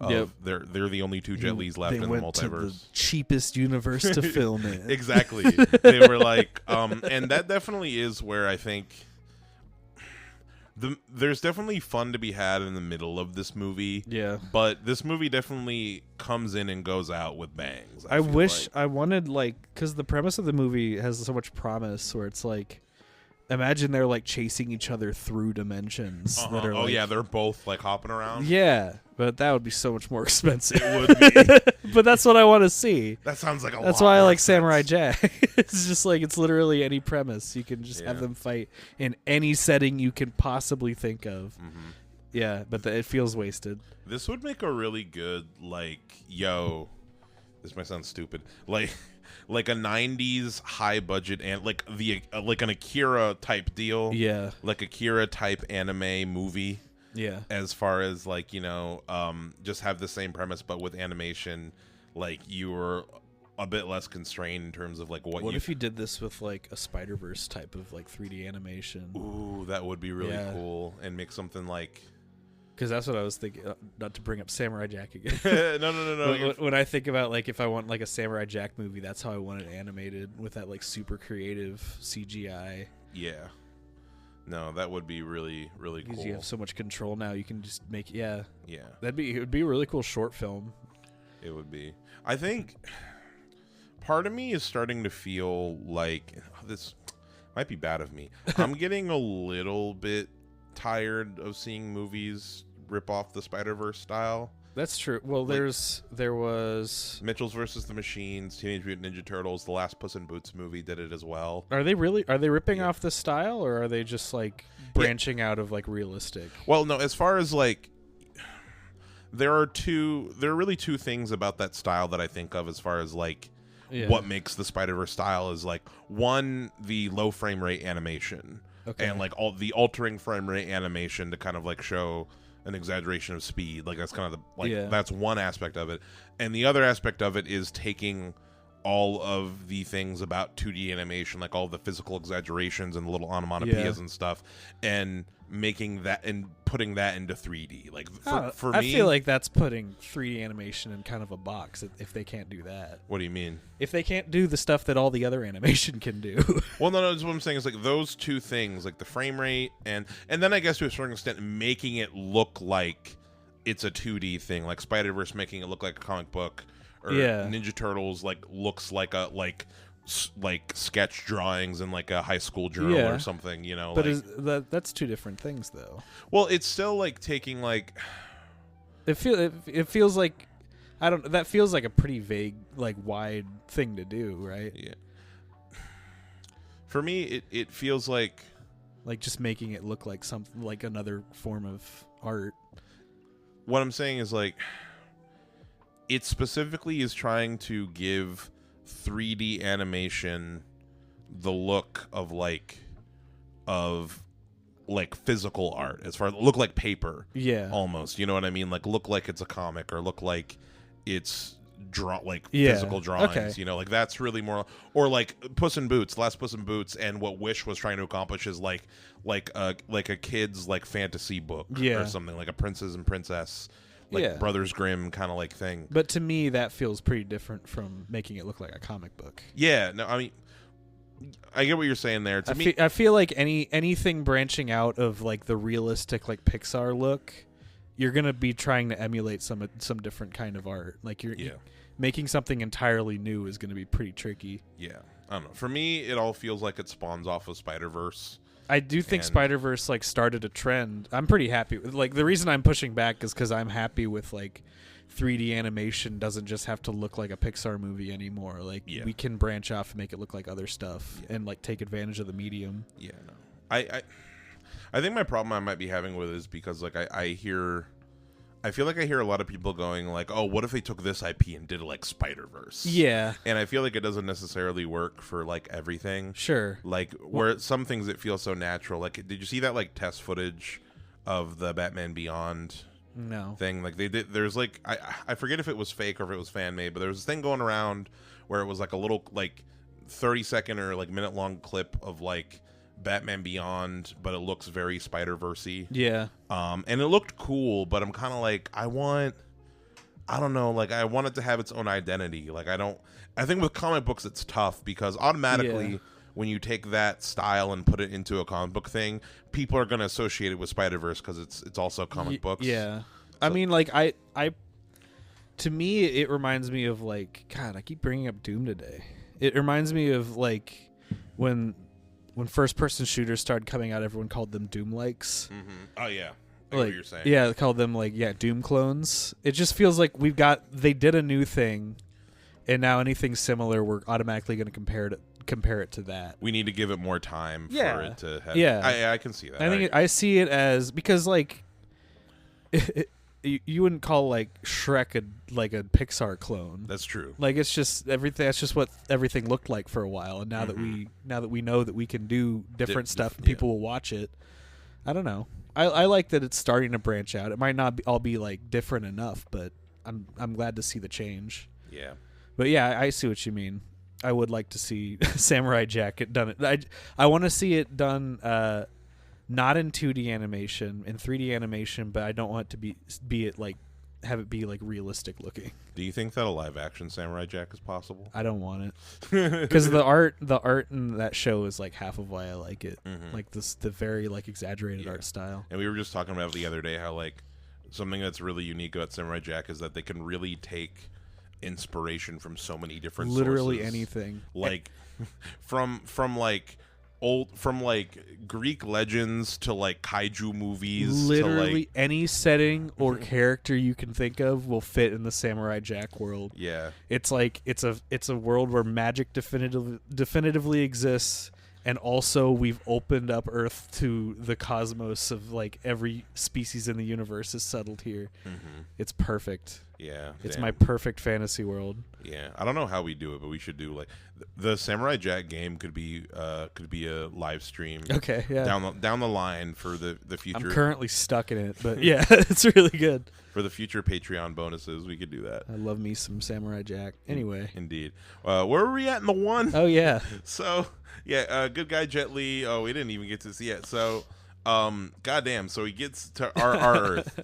They're the only two Jet Li's left in the multiverse. To the cheapest universe to film it. Exactly. They were like, and that definitely is where I think there's definitely fun to be had in the middle of this movie. Yeah. But this movie definitely comes in and goes out with bangs. I wish I wanted like, because the premise of the movie has so much promise where it's like, imagine they're like chasing each other through dimensions. That are they're both like hopping around. Yeah, but that would be so much more expensive. It would be. But that's what I want to see. That sounds like That's why I like Samurai Jack. It's just like it's literally any premise. You can just have them fight in any setting you can possibly think of. Mm-hmm. Yeah, but it feels wasted. This would make a really good this might sound stupid. Like a 90s high budget and like an Akira type deal. Yeah. Like Akira type anime movie. Yeah. As far as like, just have the same premise but with animation, like you were a bit less constrained in terms of like what if you did this with like a Spider-Verse type of like 3D animation? Ooh, that would be really cool and make something like. Because that's what I was thinking. Not to bring up Samurai Jack again. No. When I think about like if I want like a Samurai Jack movie, that's how I want it animated with that like super creative CGI. Yeah. No, that would be really, really cool. Because you have so much control now, you can just make Yeah. It would be a really cool short film. It would be. I think part of me is starting to feel like this might be bad of me. I'm getting a little bit tired of seeing movies rip off the Spider-Verse style. That's true. Well, there was Mitchell's versus the Machines, Teenage Mutant Ninja Turtles, the last Puss in Boots movie did it as well. Are they ripping off the style, or are they just like branching out of like realistic? Well, no, as far as like there are really two things about that style that I think of as far as like what makes the Spider-Verse style is like one, the low frame rate animation. Okay. And like all the altering frame rate animation to kind of like show an exaggeration of speed. Like that's kind of that's one aspect of it. And the other aspect of it is taking all of the things about 2D animation, like all the physical exaggerations and the little onomatopoeias and stuff, and making that and putting that into 3D. Like for me, I feel like that's putting 3D animation in kind of a box if they can't do that. What do you mean? If they can't do the stuff that all the other animation can do. Well, no, that's what I'm saying is like those two things, like the frame rate and then I guess to a certain extent making it look like it's a 2D thing, like Spider-Verse making it look like a comic book, or Ninja Turtles like looks like a like sketch drawings in like a high school journal or something, But that's two different things though. Well, it's still like taking like it feels like that feels like a pretty vague, like wide thing to do, right? Yeah. For me, it feels like like just making it look like something like another form of art. What I'm saying is like it specifically is trying to give 3D animation the look of physical art, as far as look like paper, almost, you know what I mean, like look like it's a comic, or look like it's physical drawings, you know, like that's really more, or like Puss in Boots, last Puss in Boots, and what Wish was trying to accomplish is like a kid's like fantasy book, or something, like a princess and princess, like Brothers Grimm kind of like thing. But to me, that feels pretty different from making it look like a comic book. Yeah, no, I mean, I get what you're saying there. I feel like anything branching out of like the realistic like Pixar look, you're gonna be trying to emulate some different kind of art. Like you're making something entirely new is gonna be pretty tricky. Yeah, I don't know. For me, it all feels like it spawns off of Spider-Verse. I do think Spider-Verse like started a trend. I'm pretty happy with, like, the reason I'm pushing back is because I'm happy with like 3D animation doesn't just have to look like a Pixar movie anymore. Like we can branch off and make it look like other stuff and like take advantage of the medium. Yeah, no. I think my problem I might be having with it is because like I feel like I hear a lot of people going like, oh, what if they took this IP and did it like Spider-Verse? Yeah. And I feel like it doesn't necessarily work for like everything. Sure. Like where some things it feels so natural. Like, did you see that like test footage of the Batman Beyond thing? Like they did, there's like, I forget if it was fake or if it was fan made, but there was this thing going around where it was like a little like 30-second or like minute long clip of like Batman Beyond, but it looks very Spider-Verse-y. Yeah. And it looked cool, but I'm kind of like, I don't know, like I want it to have its own identity. Like I think with comic books it's tough because automatically when you take that style and put it into a comic book thing, people are going to associate it with Spider-Verse because it's also comic books. Yeah. So, I mean, like I to me it reminds me of like, God, I keep bringing up Doom today. It reminds me of like when first-person shooters started coming out, everyone called them Doom-likes. Mm-hmm. Oh, yeah. I like, know what you're saying. Yeah, they called them, like, Doom clones. It just feels like they did a new thing, and now anything similar, we're automatically going to compare it to that. We need to give it more time for it to have... Yeah. I can see that. I see it as... Because, like... You wouldn't call like Shrek a Pixar clone. That's true. Like it's just everything. That's just what everything looked like for a while. And now that we know that we can do different stuff, and people will watch it. I don't know. I like that it's starting to branch out. It might not all be like different enough, but I'm glad to see the change. Yeah. But yeah, I see what you mean. I would like to see Samurai Jack done. I want to see it done. Not in 2D animation, in 3D animation, but I don't want it to have it be like realistic looking. Do you think that a live action Samurai Jack is possible? I don't want it because the art in that show is like half of why I like it. Mm-hmm. Like the very like exaggerated art style. And we were just talking about the other day how like something that's really unique about Samurai Jack is that they can really take inspiration from so many different literally sources. Anything, like from Greek legends to like kaiju movies, literally to like any setting or character you can think of will fit in the Samurai Jack world. Yeah, it's like it's a world where magic definitively exists, and also we've opened up Earth to the cosmos of like every species in the universe is settled here. Mm-hmm. It's perfect. Yeah, it's my perfect fantasy world. Yeah, I don't know how we do it, but we should do like the Samurai Jack game could be a live stream. Okay, yeah. Down the line for the future. I'm currently stuck in it, but yeah, it's really good. For the future Patreon bonuses, we could do that. I love me some Samurai Jack. Anyway, indeed. Where were we at in the one? Oh yeah. So yeah, good guy Jet Li. Oh, we didn't even get to see it. So, goddamn. So he gets to our Earth.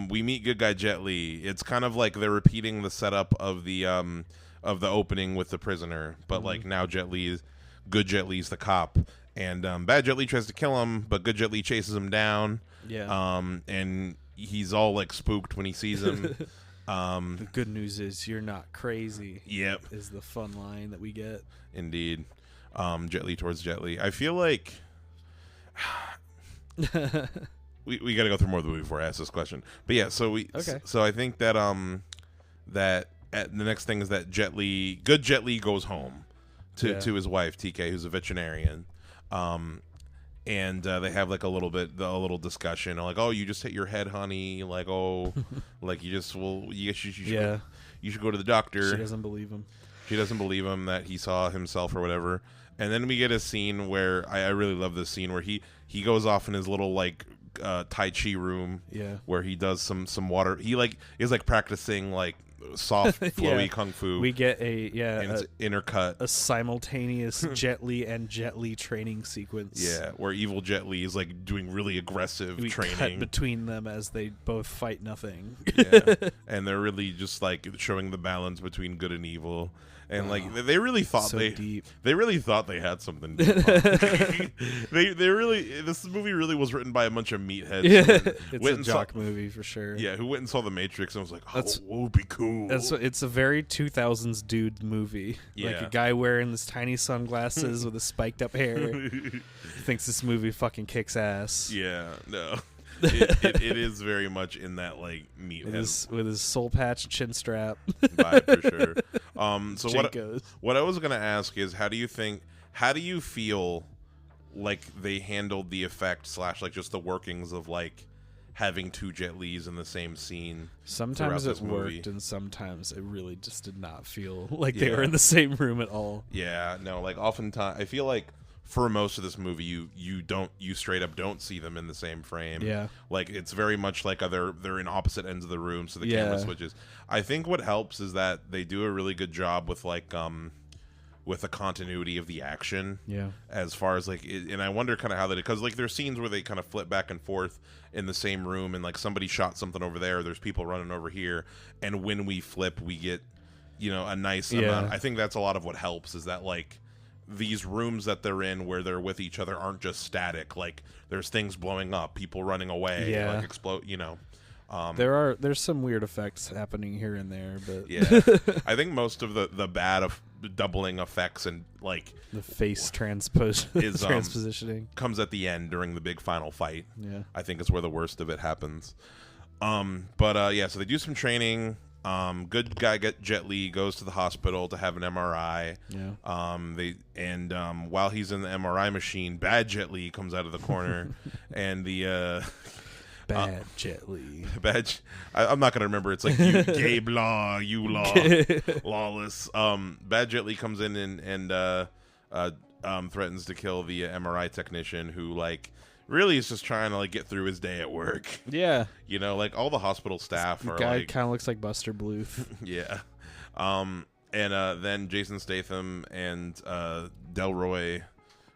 We meet good guy Jet Li. It's kind of like they're repeating the setup of the opening with the prisoner, but like now good Jet Li's the cop, and bad Jet Li tries to kill him, but good Jet Li chases him down. Yeah. And he's all like spooked when he sees him. The good news is you're not crazy. Yep. Is the fun line that we get. Indeed. Jet Li towards Jet Li. I feel like we got to go through more of the movie before I ask this question. But yeah, so I think that the next thing is that good Jet Li goes home to his wife TK, who's a veterinarian, and they have like a little discussion, like, oh, you just hit your head, honey, like, oh, like you should go to the doctor. She doesn't believe him. She doesn't believe him that he saw himself or whatever. And then we get a scene where I really love this scene where he goes off in his little like Tai Chi room, where he does some water. He like is like practicing like soft flowy kung fu. We get intercut a simultaneous Jet Li and Jet Li training sequence. Yeah, where evil Jet Li is like doing really aggressive training. Cut between them as they both fight nothing. Yeah, and they're really just like showing the balance between good and evil. And like they really thought they really thought they had something deep. they really this movie really was written by a bunch of meatheads. Yeah, it's a jock movie for sure. Yeah, who went and saw The Matrix and was like, "Oh, what would be cool?" It's a very 2000s dude movie. Yeah. Like a guy wearing this tiny sunglasses with a spiked up hair thinks this movie fucking kicks ass. Yeah, no. It is very much in that like meathead with his soul patch chin strap vibe for sure. So what I was gonna ask is, how do you feel like they handled the effect / like just the workings of like having two Jet Lis in the same scene? Sometimes it worked, and sometimes it really just did not feel like they were in the same room at all. Yeah, no, like oftentimes I feel like for most of this movie, you straight up don't see them in the same frame. Yeah, like it's very much like they're in opposite ends of the room, so the camera switches. I think what helps is that they do a really good job with like with the continuity of the action. Yeah, as far as like, and I wonder kind of how that, because like there's scenes where they kind of flip back and forth in the same room, and like somebody shot something over there. There's people running over here, and when we flip, we get a nice amount. I think that's a lot of what helps is that like these rooms that they're in where they're with each other aren't just static. Like there's things blowing up, people running away, like explode. There's some weird effects happening here and there, but I think most of the bad of doubling effects and like the face transpositioning comes at the end during the big final fight. Yeah, I think is where the worst of it happens. So they do some training. Good guy Jet Li goes to the hospital to have an MRI. Yeah. While he's in the MRI machine, bad Jet Li comes out of the corner, and the bad Jet Li. I'm not gonna remember. It's like you gay blah, you law, lawless. Bad Jet Li comes in and threatens to kill the MRI technician, who like really is just trying to like get through his day at work. Yeah, like all the hospital staff are guy like, kind of looks like Buster Bluth. Yeah. Then Jason Statham and Delroy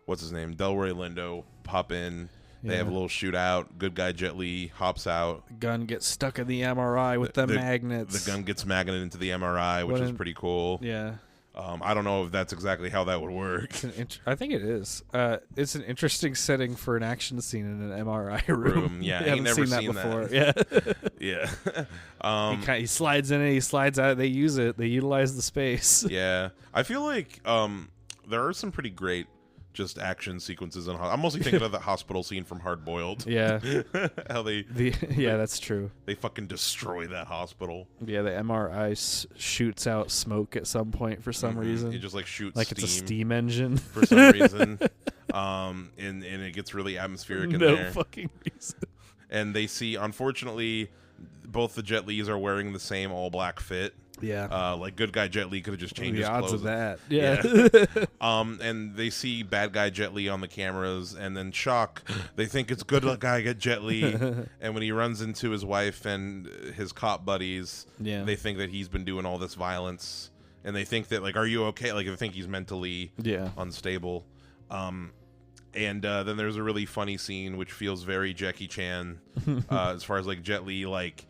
Lindo pop in. They have a little shootout. Good guy Jet Li hops out. Gun gets stuck in the MRI with the magnets. The gun gets magneted into the MRI, which is pretty cool. Yeah. I don't know if that's exactly how that would work. I think it is. It's an interesting setting for an action scene in an MRI room. Yeah, I haven't seen that before. Yeah. Yeah. He slides in it. He slides out. They use it. They utilize the space. Yeah. I feel like there are some pretty great just action sequences. I'm mostly thinking of the hospital scene from Hard Boiled. Yeah. How that's true. They fucking destroy that hospital. Yeah, the MRI shoots out smoke at some point for some reason. It just like shoots like steam it's a steam engine for some reason. And it gets really atmospheric in there. No fucking reason. And they see, unfortunately, both the Jet Lis are wearing the same all black fit. Yeah. Like good guy Jet Li could have just changed his odds clothes. of that. Yeah. And they see bad guy Jet Li on the cameras, and then shock, they think it's good guy Jet Li. And when he runs into his wife and his cop buddies, they think that he's been doing all this violence, and they think that like, are you okay? Like they think he's mentally unstable. And then there's a really funny scene which feels very Jackie Chan, as far as like Jet Li like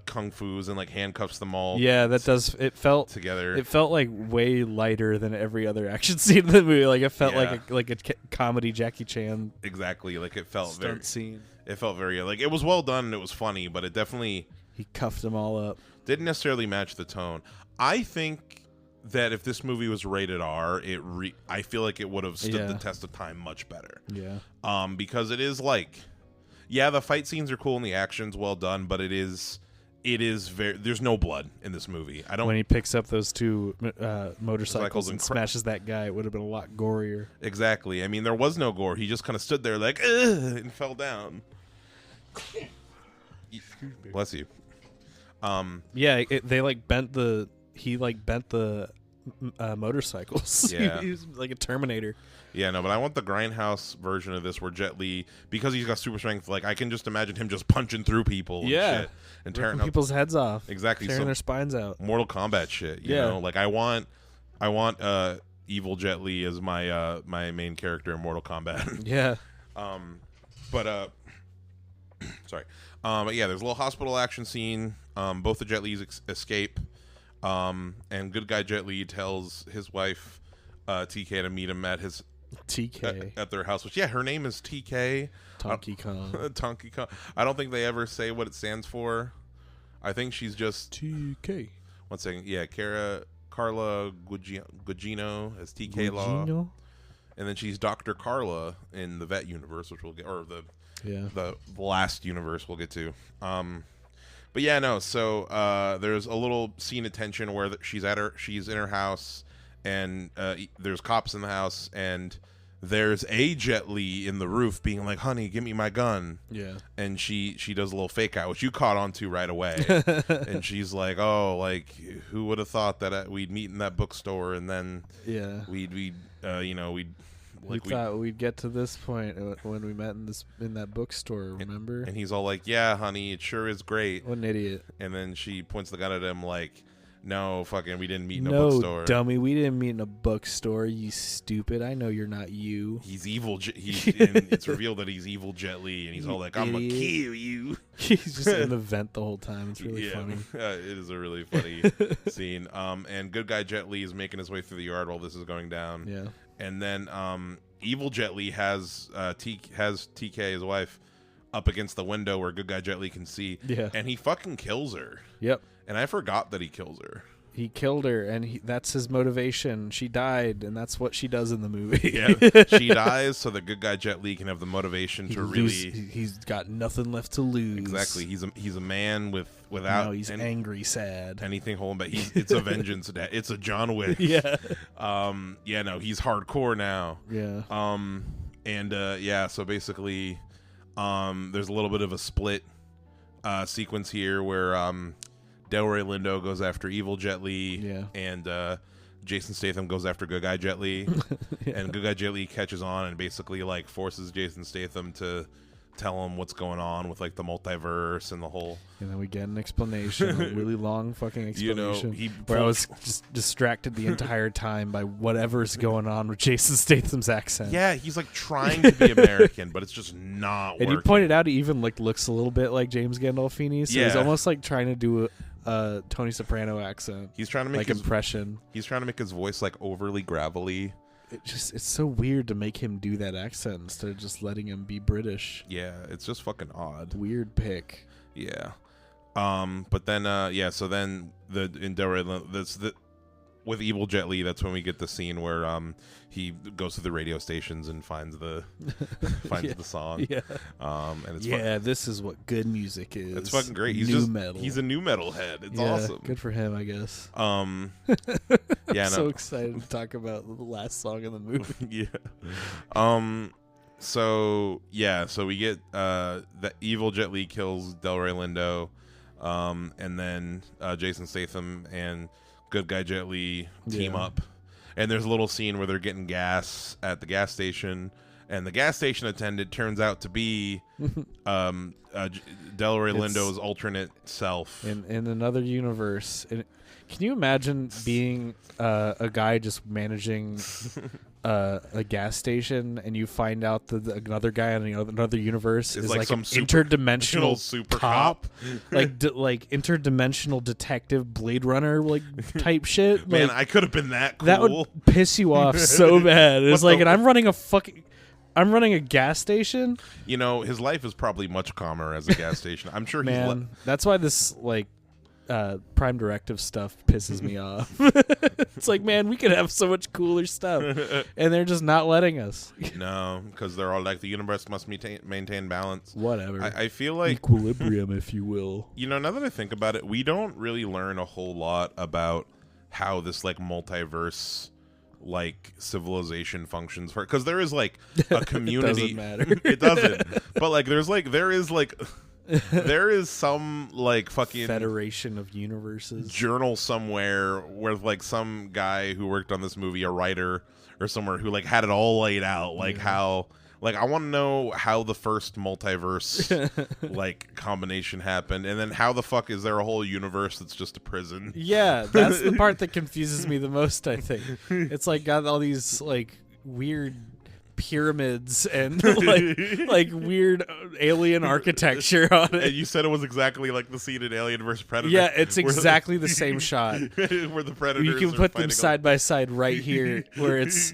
kung fu's and like handcuffs them all. Yeah, that does. It felt together. It felt like way lighter than every other action scene in the movie. Like it felt like a comedy Jackie Chan. Exactly. Like it felt stunt scene. It felt very like it was well done and it was funny, but it definitely he cuffed them all up. Didn't necessarily match the tone. I think that if this movie was rated R, I feel like it would have stood the test of time much better. Yeah. Because it is like, the fight scenes are cool and the action's well done, but it is it is there's no blood in this movie. I don't. When he picks up those two motorcycles and and smashes that guy, it would have been a lot gorier. Exactly. I mean, there was no gore. He just kind of stood there like, ugh, and fell down. Bless you. Yeah, they like bent the motorcycles. Yeah. He was like a Terminator. Yeah, no, but I want the Grindhouse version of this where Jet Li, because he's got super strength, like I can just imagine him just punching through people and shit and tearing people's heads off. Exactly. Tearing their spines out. Mortal Kombat shit, you know? Like I want evil Jet Li as my my main character in Mortal Kombat. Yeah. Sorry. But yeah, there's a little hospital action scene. Both the Jet Li's escape. And good guy Jet Li tells his wife TK to meet him at his at their house, which her name is TK. Tonky Kong. Tonky Kong. I don't think they ever say what it stands for. I think she's just TK. 1 second. Yeah, Carla Gugino as TK Law. And then she's Dr. Carla in the Vet universe, which we'll get, or the last universe we'll get to. But yeah, no. So there's a little scene of tension where she's in her house, and there's cops in the house, and there's a Jet Li in the roof being like, "Honey, give me my gun." Yeah. And she does a little fake out, which you caught on to right away. And she's like, "Oh, like who would have thought that we'd meet in that bookstore, and then we'd we thought we'd get to this point when we met in that bookstore, remember?" And he's all like, "Yeah, honey, it sure is great." What an idiot. And then she points the gun at him like, "No, fucking, we didn't meet in a bookstore." No, dummy, we didn't meet in a bookstore, you stupid. I know you're not you. He's evil. And it's revealed that he's evil Jet Li, and he's all like, "I'm going to kill you." He's just in the vent the whole time. It's really funny. It is a really funny scene. And good guy Jet Li is making his way through the yard while this is going down. Yeah. And then evil Jet Li has TK, his wife, up against the window where good guy Jet Li can see. Yeah. And he fucking kills her. Yep. And I forgot that he kills her. He killed her, and that's his motivation. She died, and that's what she does in the movie. Yeah, she dies so that good guy Jet Li can have the motivation to really. He's got nothing left to lose. Exactly. He's a man without. No, he's angry, sad. Anything holding back. It's a vengeance. It's a John Wick. Yeah. Yeah. No, he's hardcore now. Yeah. So basically, there's a little bit of a split sequence here where Delroy Lindo goes after evil Jet Li, and Jason Statham goes after good guy Jet Li, and good guy Jet Li catches on and basically like forces Jason Statham to tell him what's going on with like the multiverse and the whole. And then we get an explanation, a really long fucking explanation, where I was just distracted the entire time by whatever's going on with Jason Statham's accent. Yeah, he's like trying to be American, but it's just not working. And you pointed out he even like looks a little bit like James Gandolfini, so he's almost like trying to do a Tony Soprano accent. He's trying to make like his impression. He's trying to make his voice like overly gravelly. It's so weird to make him do that accent instead of just letting him be British. Yeah, it's just fucking odd. Weird pick. Yeah. But then so then with evil Jet Li, that's when we get the scene where he goes to the radio stations and finds the song. Yeah. And it's this is what good music is. It's fucking great. He's metal. He's a new metal head. It's awesome. Good for him, I guess. So excited to talk about the last song in the movie. So we get that evil Jet Li kills Delroy Lindo, and then Jason Statham and good guy Jet Li team up, and there's a little scene where they're getting gas at the gas station, and the gas station attendant turns out to be Delroy Lindo's alternate self in another universe. Can you imagine being a guy just managing a gas station, and you find out that another guy in another universe is like some interdimensional super cop, like interdimensional detective Blade Runner like type shit? Man, I could have been that cool. That would piss you off so bad. It's like, and I'm running a gas station. His life is probably much calmer as a gas station. I'm sure. That's why this Prime Directive stuff pisses me off. It's like, man, we could have so much cooler stuff, and they're just not letting us. No, because they're all like, the universe must maintain balance. Whatever. I feel like equilibrium, if you will. You know, now that I think about it, we don't really learn a whole lot about how this like multiverse like civilization functions, for because there is like a community. It doesn't matter. It doesn't. But like there is some like fucking Federation of Universes journal somewhere where like some guy who worked on this movie, a writer or somewhere, who like had it all laid out, like how, like, I want to know how the first multiverse like combination happened, and then how the fuck is there a whole universe that's just a prison? Yeah, that's the part that confuses me the most, I think. It's like got all these like weird pyramids and like weird alien architecture on it. And you said it was exactly like the scene in Alien vs. Predator. Yeah, it's exactly the same shot. Where the Predators you can put them side by side right here, where it's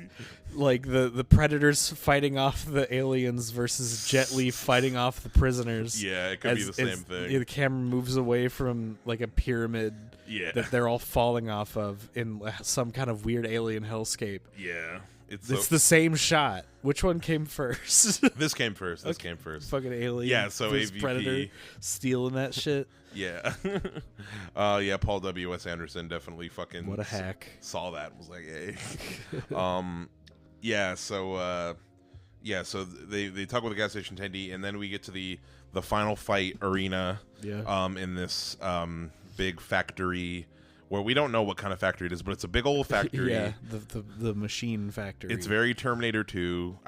like the Predators fighting off the aliens versus Jet Li fighting off the prisoners. Yeah, it could be the same thing. The camera moves away from like a pyramid that they're all falling off of in some kind of weird alien hellscape. Yeah. It's the same shot. Which one came first? This came first. This came first. Fucking alien. Yeah, so AVP. Predator stealing that shit. Yeah. Yeah, Paul W.S. Anderson definitely fucking... What a hack. Saw that and was like, hey. Yeah, so they talk with the gas station attendee, and then we get to the final fight arena in this big factory where we don't know what kind of factory it is, but it's a big old factory. Yeah, the machine factory. It's very Terminator 2.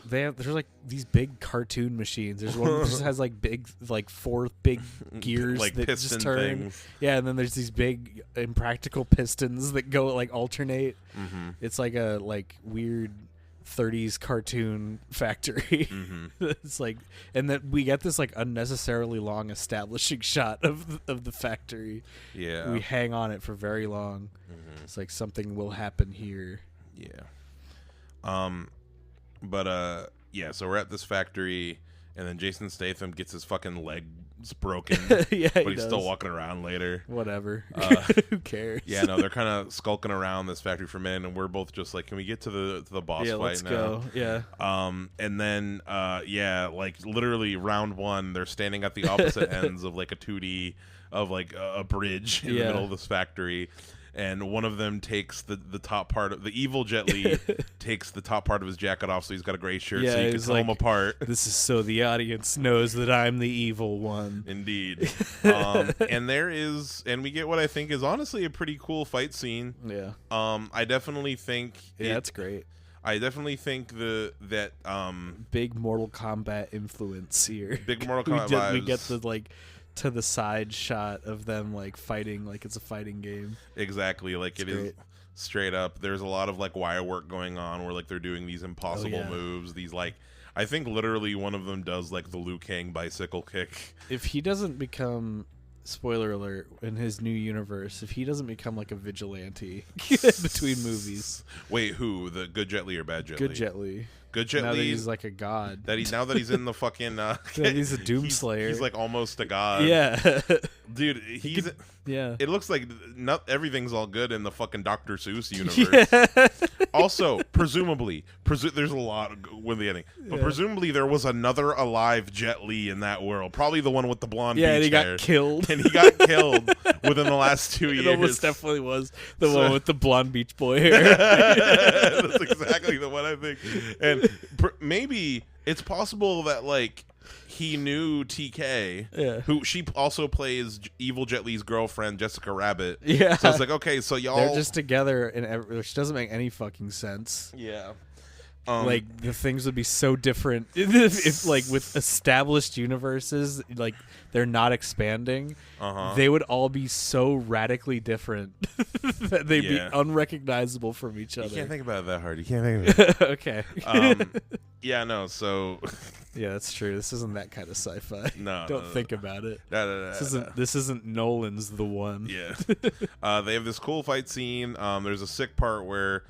There's like these big cartoon machines. There's one that just has like big, like 4 big gears like that piston just turn. Things. Yeah, and then there's these big impractical pistons that go like alternate. Mm-hmm. It's like a weird 30s cartoon factory. Mm-hmm. It's like, and then we get this like unnecessarily long establishing shot of the factory. Yeah, we hang on it for very long. Mm-hmm. It's like something will happen here. Yeah. So we're at this factory, and then Jason Statham gets his fucking legs broken. Yeah, but he's still walking around later. Whatever. Who cares? Yeah, no, they're kind of skulking around this factory for a minute, and we're both just like, can we get to the boss fight let's now? Go. Yeah. And then like literally round 1, they're standing at the opposite ends of like a 2D of like a bridge in the middle of this factory. And one of them takes the top part of the evil Jet Li takes the top part of his jacket off, so he's got a gray shirt, so you can tell them apart. This is so the audience knows that I'm the evil one. Indeed. And we get what I think is honestly a pretty cool fight scene. Yeah. I definitely think that's great. I definitely think that big Mortal Kombat influence here. Big Mortal Kombat vibes. We get the like to the side shot of them like fighting like it's a fighting game. Exactly, like it's great. Is straight up. There's a lot of like wire work going on where like they're doing these impossible moves. These like, I think literally one of them does like the Liu Kang bicycle kick. If he doesn't become, spoiler alert, in his new universe, if he doesn't become like a vigilante between movies. Wait, who? The good Jet Li or bad Jet Li? Good Jet Li. Good Jet Li. Now that he's like a god. Now that he's in the fucking. He's a Doomslayer. He's like almost a god. Yeah. Dude, yeah. It looks like not everything's all good in the fucking Dr. Seuss universe. Yeah. Also, presumably, there's a lot with the ending, but presumably there was another alive Jet Li in that world. Probably the one with the blonde beach and he hair. got killed. And he got killed within the last 2 years. It almost definitely was the one with the blonde Beach Boy hair. That's exactly the one I think. And maybe it's possible that like he knew TK, who she also plays evil Jet Li's girlfriend, Jessica Rabbit. Yeah. So it's like, okay, so y'all they're just together, which doesn't make any fucking sense. Yeah. Like the things would be so different if like with established universes, like they're not expanding. They would all be so radically different that they'd be unrecognizable from each other. You can't think about it that hard. You can't think about it. Okay. Yeah, no. So. Yeah, that's true. This isn't that kind of sci-fi. No, don't think about it. No. This isn't Nolan's The One. Yeah. They have this cool fight scene. There's a sick part where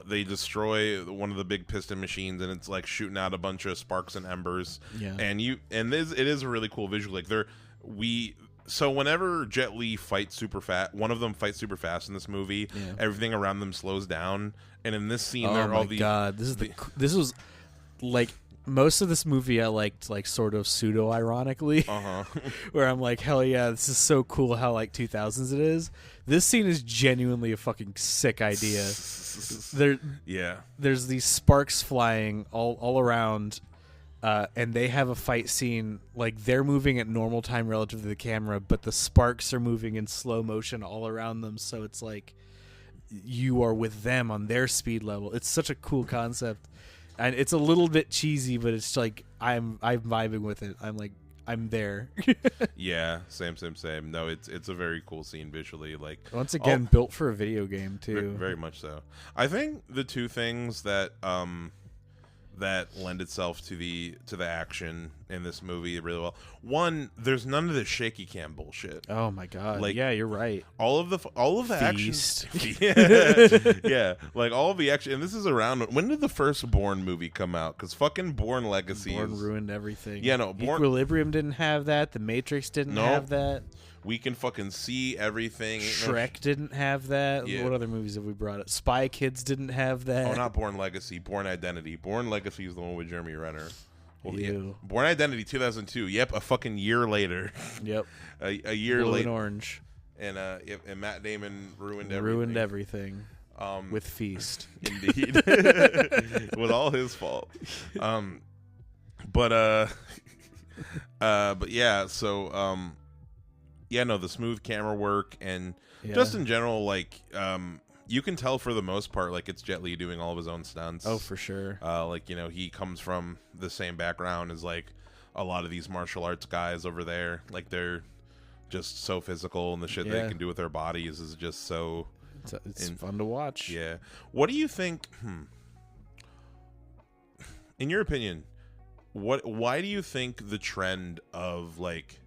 they destroy one of the big piston machines, and it's like shooting out a bunch of sparks and embers. Yeah. And it is a really cool visual. Like So whenever Jet Li fights super fast, one of them fights super fast in this movie. Yeah. Everything around them slows down, and in this scene, Oh there are my all the god, this was like most of this movie I liked like sort of pseudo ironically, where I'm like, hell yeah, this is so cool how like 2000s it is. This scene is genuinely a fucking sick idea. There's these sparks flying all around. And they have a fight scene, like they're moving at normal time relative to the camera, but the sparks are moving in slow motion all around them, so it's like you are with them on their speed level. It's such a cool concept, and it's a little bit cheesy, but it's like I'm vibing with it. I'm like, I'm there. Yeah, same. No, it's a very cool scene visually. Like once again, built for a video game too. Very much so. I think the two things that lend itself to the action in this movie really well. One, there's none of the shaky cam bullshit. Oh my god! Like, yeah, you're right. All of the action. Yeah, like all of the action. And this is around. When did the first Bourne movie come out? Because fucking Bourne Legacy ruined everything. Yeah, no. Equilibrium didn't have that. The Matrix didn't have that. We can fucking see everything. Shrek didn't have that. Yeah. What other movies have we brought up? Spy Kids didn't have that. Oh, not Bourne Legacy. Bourne Identity. Bourne Legacy is the one with Jeremy Renner. Well, yeah. Bourne Identity 2002. Yep, a fucking year later. Yep. a year later. later. And orange. And Matt Damon ruined everything. With Feast. Indeed. It was all his fault. But yeah, so yeah, no, the smooth camera work and just in general, like, you can tell for the most part, like, it's Jet Li doing all of his own stunts. Oh, for sure. Like, you know, he comes from the same background as, like, a lot of these martial arts guys over there. Like, they're just so physical, and the shit they can do with their bodies is just so... It's fun to watch. Yeah. What do you think... In your opinion, why do you think the trend of, like...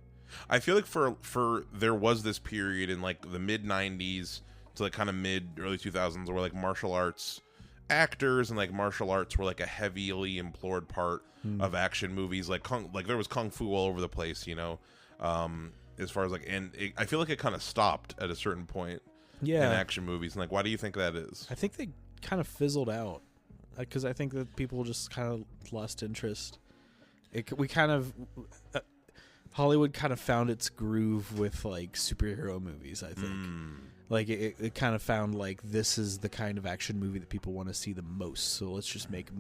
I feel like for there was this period in like the mid 90s to like kind of early 2000s where like martial arts actors and like martial arts were like a heavily implored part of action movies. Like there was kung fu all over the place, you know, as far as like, and I feel like it kind of stopped at a certain point in action movies. And like, why do you think that is? I think they kind of fizzled out because I think that people just kind of lost interest. We kind of... Hollywood kind of found its groove with like superhero movies, I think. Like it kind of found like this is the kind of action movie that people want to see the most. So let's just make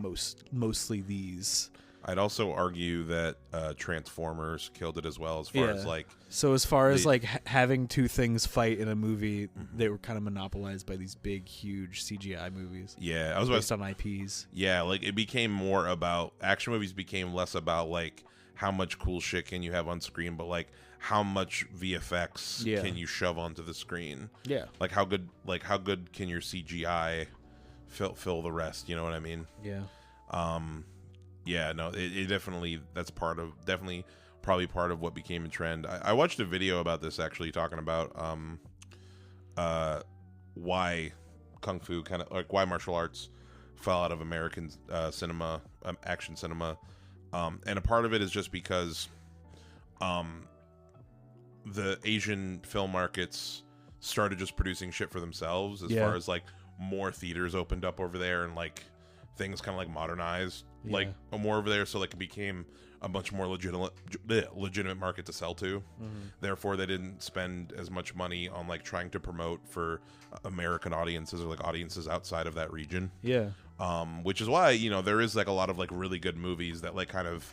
mostly these. I'd also argue that Transformers killed it as well, as far as like. So as far as like having two things fight in a movie, they were kind of monopolized by these big, huge CGI movies. Yeah, I was based on IPs. Yeah, like it became more about action movies. Became less about like how much cool shit can you have on screen, but like how much VFX can you shove onto the screen? Yeah, like how good can your CGI fill the rest? You know what I mean? Yeah. Yeah, no, it definitely probably part of what became a trend. I watched a video about this actually talking about why kung fu kind of like why martial arts fell out of American cinema, action cinema. And a part of it is just because the Asian film markets started just producing shit for themselves as far as like more theaters opened up over there and like things kind of like modernized like more over there, so like it became a much more legitimate market to sell to. Therefore they didn't spend as much money on like trying to promote for American audiences or like audiences outside of that region. Which is why, you know, there is like a lot of like really good movies that like kind of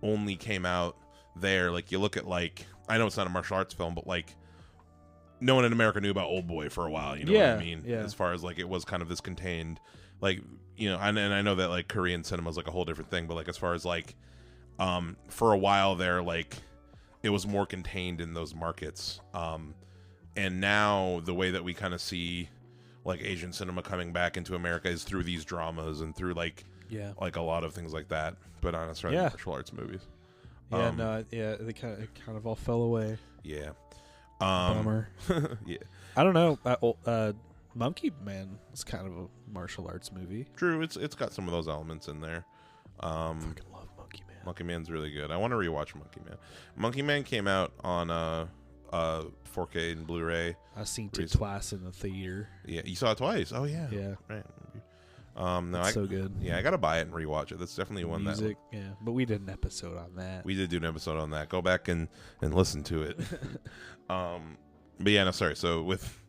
only came out there. Like you look at like, I know it's not a martial arts film, but like no one in America knew about Old Boy for a while, you know what I mean? As far as like it was kind of this contained, like, you know, and I know that like Korean cinema is like a whole different thing, but like as far as like for a while there, like it was more contained in those markets. And now the way that we kind of see like Asian cinema coming back into America is through these dramas and through like a lot of things like that, but not necessarily martial arts movies. They kind of all fell away. Bummer. Yeah, I don't know. Monkey Man is kind of a martial arts movie. True, it's got some of those elements in there. Fucking love Monkey Man. Monkey Man's really good. I want to rewatch Monkey Man. Monkey Man came out on 4K and Blu-ray. I've seen it twice in the theater. Yeah, you saw it twice. Oh yeah. Yeah. Right. No, It's so good. Yeah, I gotta buy it and rewatch it. That's definitely one Music, yeah. But we did an episode on that. We did do an episode on that. Go back and listen to it. But yeah, no, sorry. So with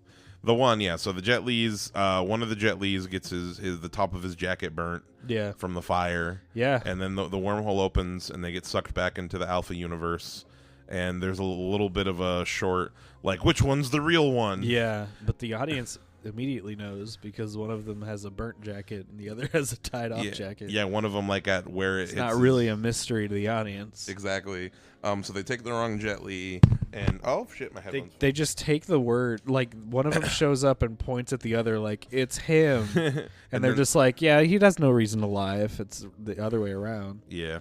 the one, yeah. So the Jet Li's, one of the Jet Li's gets the top of his jacket burnt. Yeah. From the fire. Yeah. And then the wormhole opens and they get sucked back into the Alpha universe. And there's a little bit of a short, like, which one's the real one? Yeah, but the audience immediately knows because one of them has a burnt jacket and the other has a tied off jacket. Yeah, one of them like at where it's not really a mystery to the audience. Exactly. So they take the wrong Jet Li and oh shit, my headphones. They just take the word, like one of them shows up and points at the other like it's him, and they're just like, yeah, he has no reason to lie if it's the other way around. Yeah.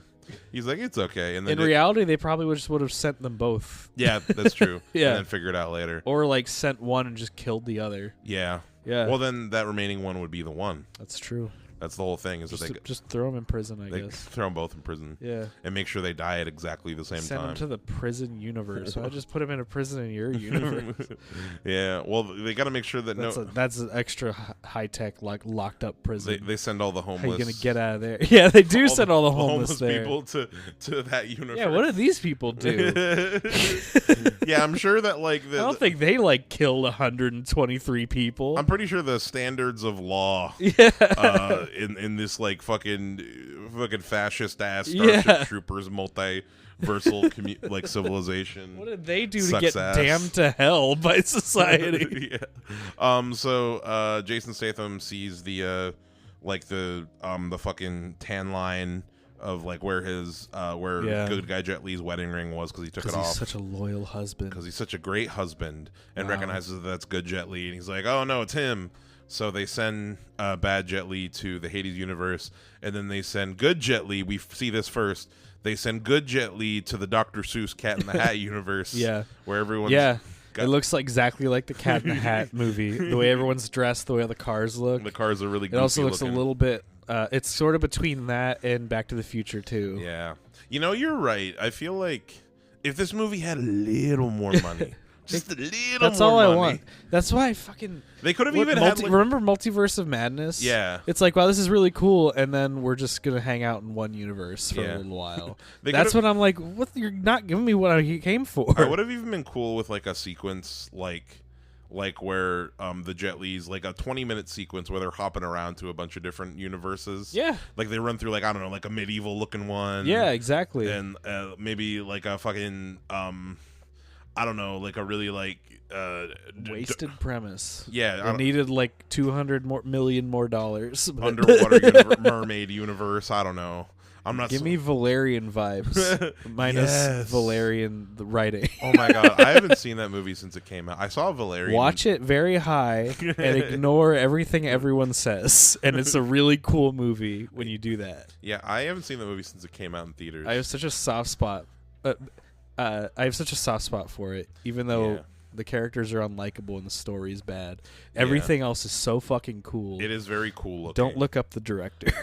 He's like, it's okay. And then in reality, they probably would have sent them both. Yeah, that's true. Yeah. And then figure it out later. Or like sent one and just killed the other. Yeah. Yeah. Well, then that remaining one would be the one. That's true. That's the whole thing. Is just that they just throw them in prison, I guess. Throw them both in prison. Yeah. And make sure they die at exactly the same time. Send them to the prison universe. Why just put them in a prison in your universe? Yeah. Well, they got to make sure that that's an extra high tech, like locked up prison. They send all the homeless. How are you gonna get out of there? Yeah, they do send all the homeless there. People to that universe. Yeah. What do these people do? Yeah, I'm sure that like I don't think they like killed 123 people. I'm pretty sure the standards of law. Yeah. In this like fucking fascist ass Starship Troopers multiversal like civilization. What did they do to get damned to hell by society? Yeah. So Jason Statham sees the fucking tan line of like where his good guy Jet Li's wedding ring was because he took it off. He's such a loyal husband. Because he's such a great husband and recognizes that's good Jet Li, and he's like, oh no, it's him. So they send bad Jet Li to the Hades universe, and then they send good Jet Li. We see this first. They send good Jet Li to the Dr. Seuss Cat in the Hat universe. Yeah, where everyone's it looks like exactly like the Cat in the Hat movie. The way everyone's dressed, the way the cars look. The cars are really. Goofy it also looks looking. A little bit. It's sort of between that and Back to the Future too. Yeah, you're right. I feel like if this movie had a little more money. Just a little That's more all money. I want. That's why I fucking. They could have even had. Remember Multiverse of Madness? Yeah. It's like, wow, this is really cool, and then we're just gonna hang out in one universe for a little while. That's when I'm like, what? You're not giving me what I came for. I would have even been cool with like a sequence like where the Jet Li's like a 20-minute sequence where they're hopping around to a bunch of different universes. Yeah. Like they run through like I don't know like a medieval looking one. Yeah, exactly. And maybe like a fucking I don't know, like a really like wasted premise. Yeah, they needed like $200 million more dollars. Underwater mermaid universe. I don't know. I'm not. Give me Valerian vibes minus Valerian the writing. Oh my god, I haven't seen that movie since it came out. I saw Valerian. Watch it very high and ignore everything everyone says, and it's a really cool movie when you do that. Yeah, I haven't seen the movie since it came out in theaters. I have such a soft spot. I have such a soft spot for it, even though the characters are unlikable and the story is bad. Everything else is so fucking cool. It is very cool looking. Don't look up the director.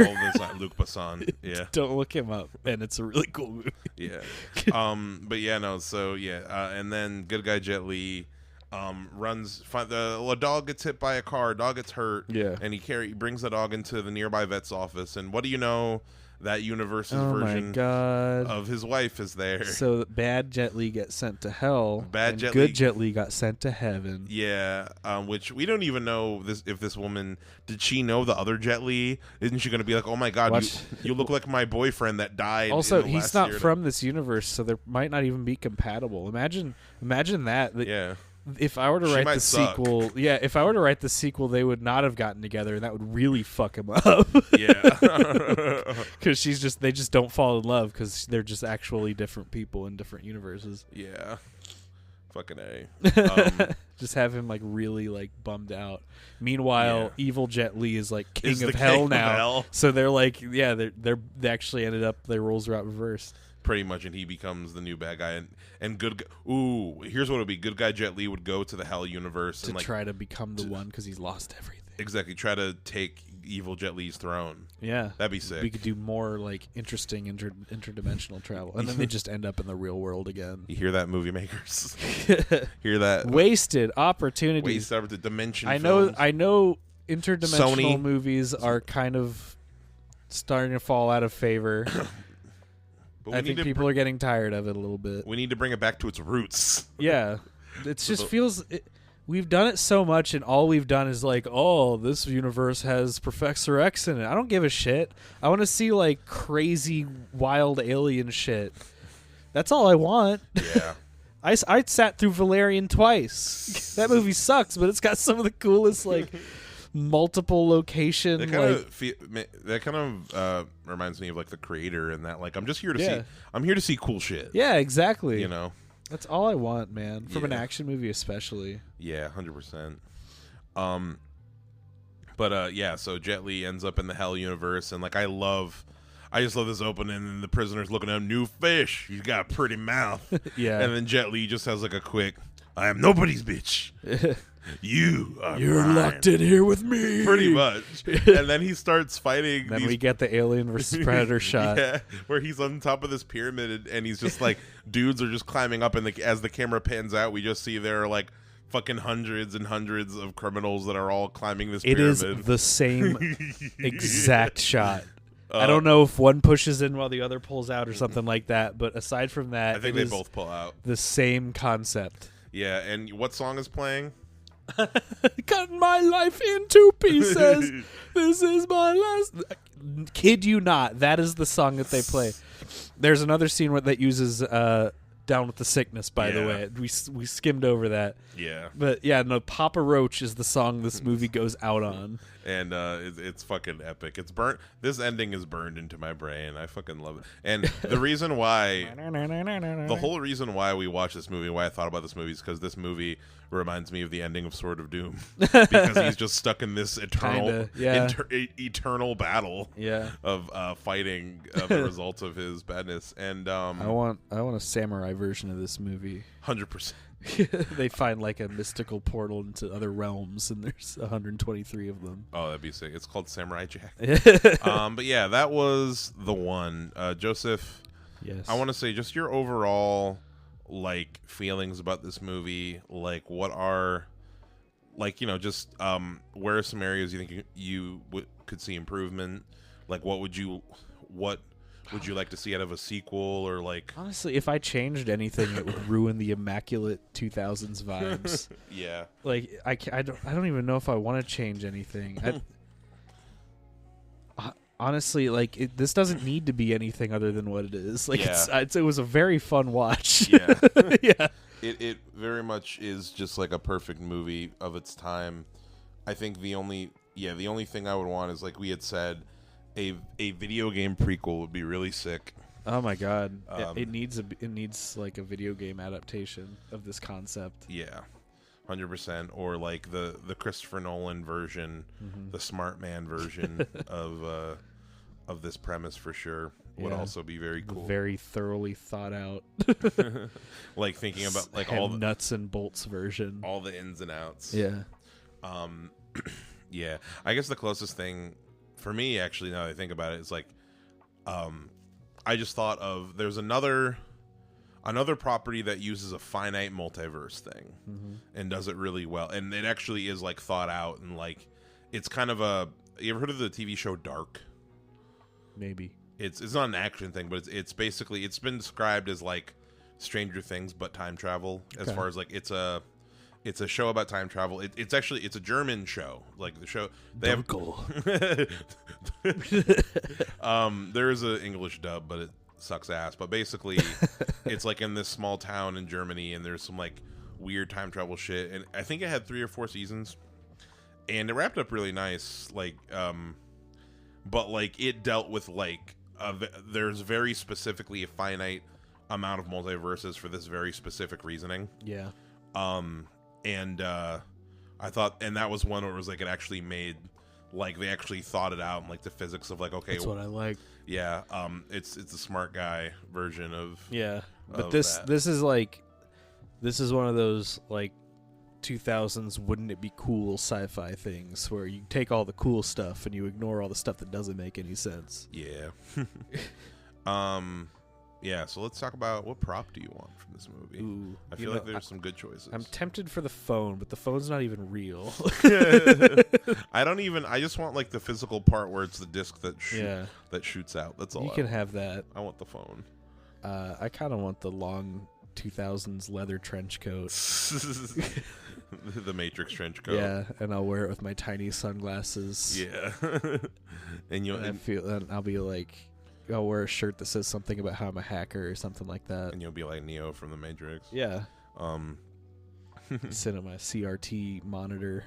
Luc Besson. Yeah. Don't look him up, and it's a really cool movie. Yeah. But yeah, no. So yeah, and then good guy Jet Li runs. A dog gets hit by a car. Dog gets hurt. Yeah. And he brings the dog into the nearby vet's office. And what do you know? That universe's version of his wife is there. So bad Jet Li gets sent to hell. Good Jet Li got sent to heaven. Yeah, which we don't even know if this woman, did she know the other Jet Li? Isn't she going to be like, oh my god, you look like my boyfriend that died? Also, he's not from this universe, so there might not even be compatible. Imagine that. Yeah. If I were to write the sequel, if I were to write the sequel, they would not have gotten together, and that would really fuck him up. Yeah, because they just don't fall in love because they're just actually different people in different universes. Yeah, fucking A. Just have him like really like bummed out. Meanwhile, evil Jet Li is like king of hell now. So they're like, they actually ended up their roles are out reversed. Pretty much, and he becomes the new bad guy, and here's what it would be: good guy Jet Li would go to the Hell universe to try to become the one because he's lost everything. Exactly, try to take evil Jet Li's throne. Yeah, that'd be sick. We could do more like interesting interdimensional travel, and then they just end up in the real world again. You hear that, movie makers? Hear that? Wasted opportunity. Wasted opportunity. Dimension. I know. Interdimensional movies are kind of starting to fall out of favor. I think people are getting tired of it a little bit. We need to bring it back to its roots. Yeah, it just feels. We've done it so much, and all we've done is like, oh, this universe has Professor X in it. I don't give a shit. I want to see like crazy, wild alien shit. That's all I want. Yeah. I sat through Valerian twice. That movie sucks, but it's got some of the coolest like multiple location. That kind of reminds me of like The Creator, and that like I'm just here to see. I'm here to see cool shit. Yeah, exactly. You know. That's all I want, man. From an action movie, especially. Yeah, 100%. So Jet Li ends up in the Hell universe, and like I just love this opening, and the prisoner's looking at him, new fish. He's got a pretty mouth. Yeah. And then Jet Li just has like a quick, I am nobody's bitch. You're locked in here with me. Pretty much. And then he starts fighting. Then we get the Alien versus Predator shot. Yeah, where he's on top of this pyramid, and he's just like, dudes are just climbing up, and as the camera pans out, we just see there are like fucking hundreds and hundreds of criminals that are all climbing this pyramid. It is the same exact shot. I don't know if one pushes in while the other pulls out or something like that, but aside from that, I think they both pull out. The same concept. Yeah, and what song is playing? Cutting my life into pieces. This is my last. Kid you not. That is the song that they play. There's another scene that uses Down with the Sickness, by the way. We skimmed over that. Yeah. But yeah, no, Papa Roach is the song this movie goes out on. And it's fucking epic. It's burnt. This ending is burned into my brain. I fucking love it. And the reason why, the whole reason why we watch this movie, why I thought about this movie, is because this movie reminds me of the ending of Sword of Doom, because he's just stuck in this eternal battle of fighting the results of his badness. And I want a samurai version of this movie. 100%. They find like a mystical portal into other realms, and there's 123 of them. Oh, that'd be sick. It's called Samurai Jack. But yeah, that was the one. Joseph, yes, I want to say just your overall like feelings about this movie. Like, what are like, you know, just where are some areas you think you could see improvement? Like, what would you like to see out of a sequel? Or like, honestly, if I changed anything, it would ruin the immaculate 2000s vibes. Yeah, like I don't even know if I want to change anything. Honestly, like this doesn't need to be anything other than what it is. Like it was a very fun watch. Yeah, yeah. It very much is just like a perfect movie of its time. I think the only thing I would want is, like we had said, a video game prequel would be really sick. Oh my god, it needs like a video game adaptation of this concept. Yeah, 100%. Or like the Christopher Nolan version, the Smart Man version of this premise for sure would also be very cool. Very thoroughly thought out. Like thinking about like all all the nuts and bolts version, all the ins and outs. Yeah. Yeah. I guess the closest thing for me, actually, now that I think about it, is like, I just thought of there's another property that uses a finite multiverse thing and does it really well, and it actually is like thought out, and like it's kind of you ever heard of the TV show Dark? Maybe. It's not an action thing, but it's basically, it's been described as like Stranger Things but time travel. As far as like it's a show about time travel. It's a German show. Like the show they have there is an English dub, but it sucks ass. But basically it's like in this small town in Germany, and there's some like weird time travel shit, and I think it had 3 or 4 seasons, and it wrapped up really nice. Like but like it dealt with like there's very specifically a finite amount of multiverses for this very specific reasoning. Yeah. And I thought, and that was one where it was like it actually made, like they actually thought it out, and like the physics of like, okay, that's what I like. Yeah, it's a smart guy version of but this is one of those like 2000s wouldn't it be cool sci-fi things where you take all the cool stuff and you ignore all the stuff that doesn't make any sense. Yeah. Yeah, so let's talk about what prop do you want from this movie? Ooh, I feel like there's some good choices. I'm tempted for the phone, but the phone's not even real. I just want like the physical part where it's the disc that shoots out. That's all. You can have that. I want the phone. I kind of want the long 2000s leather trench coat. The Matrix trench coat. Yeah, and I'll wear it with my tiny sunglasses. Yeah. and I'll be like, I'll wear a shirt that says something about how I'm a hacker or something like that. And you'll be like Neo from the Matrix. Yeah. Sit on my CRT monitor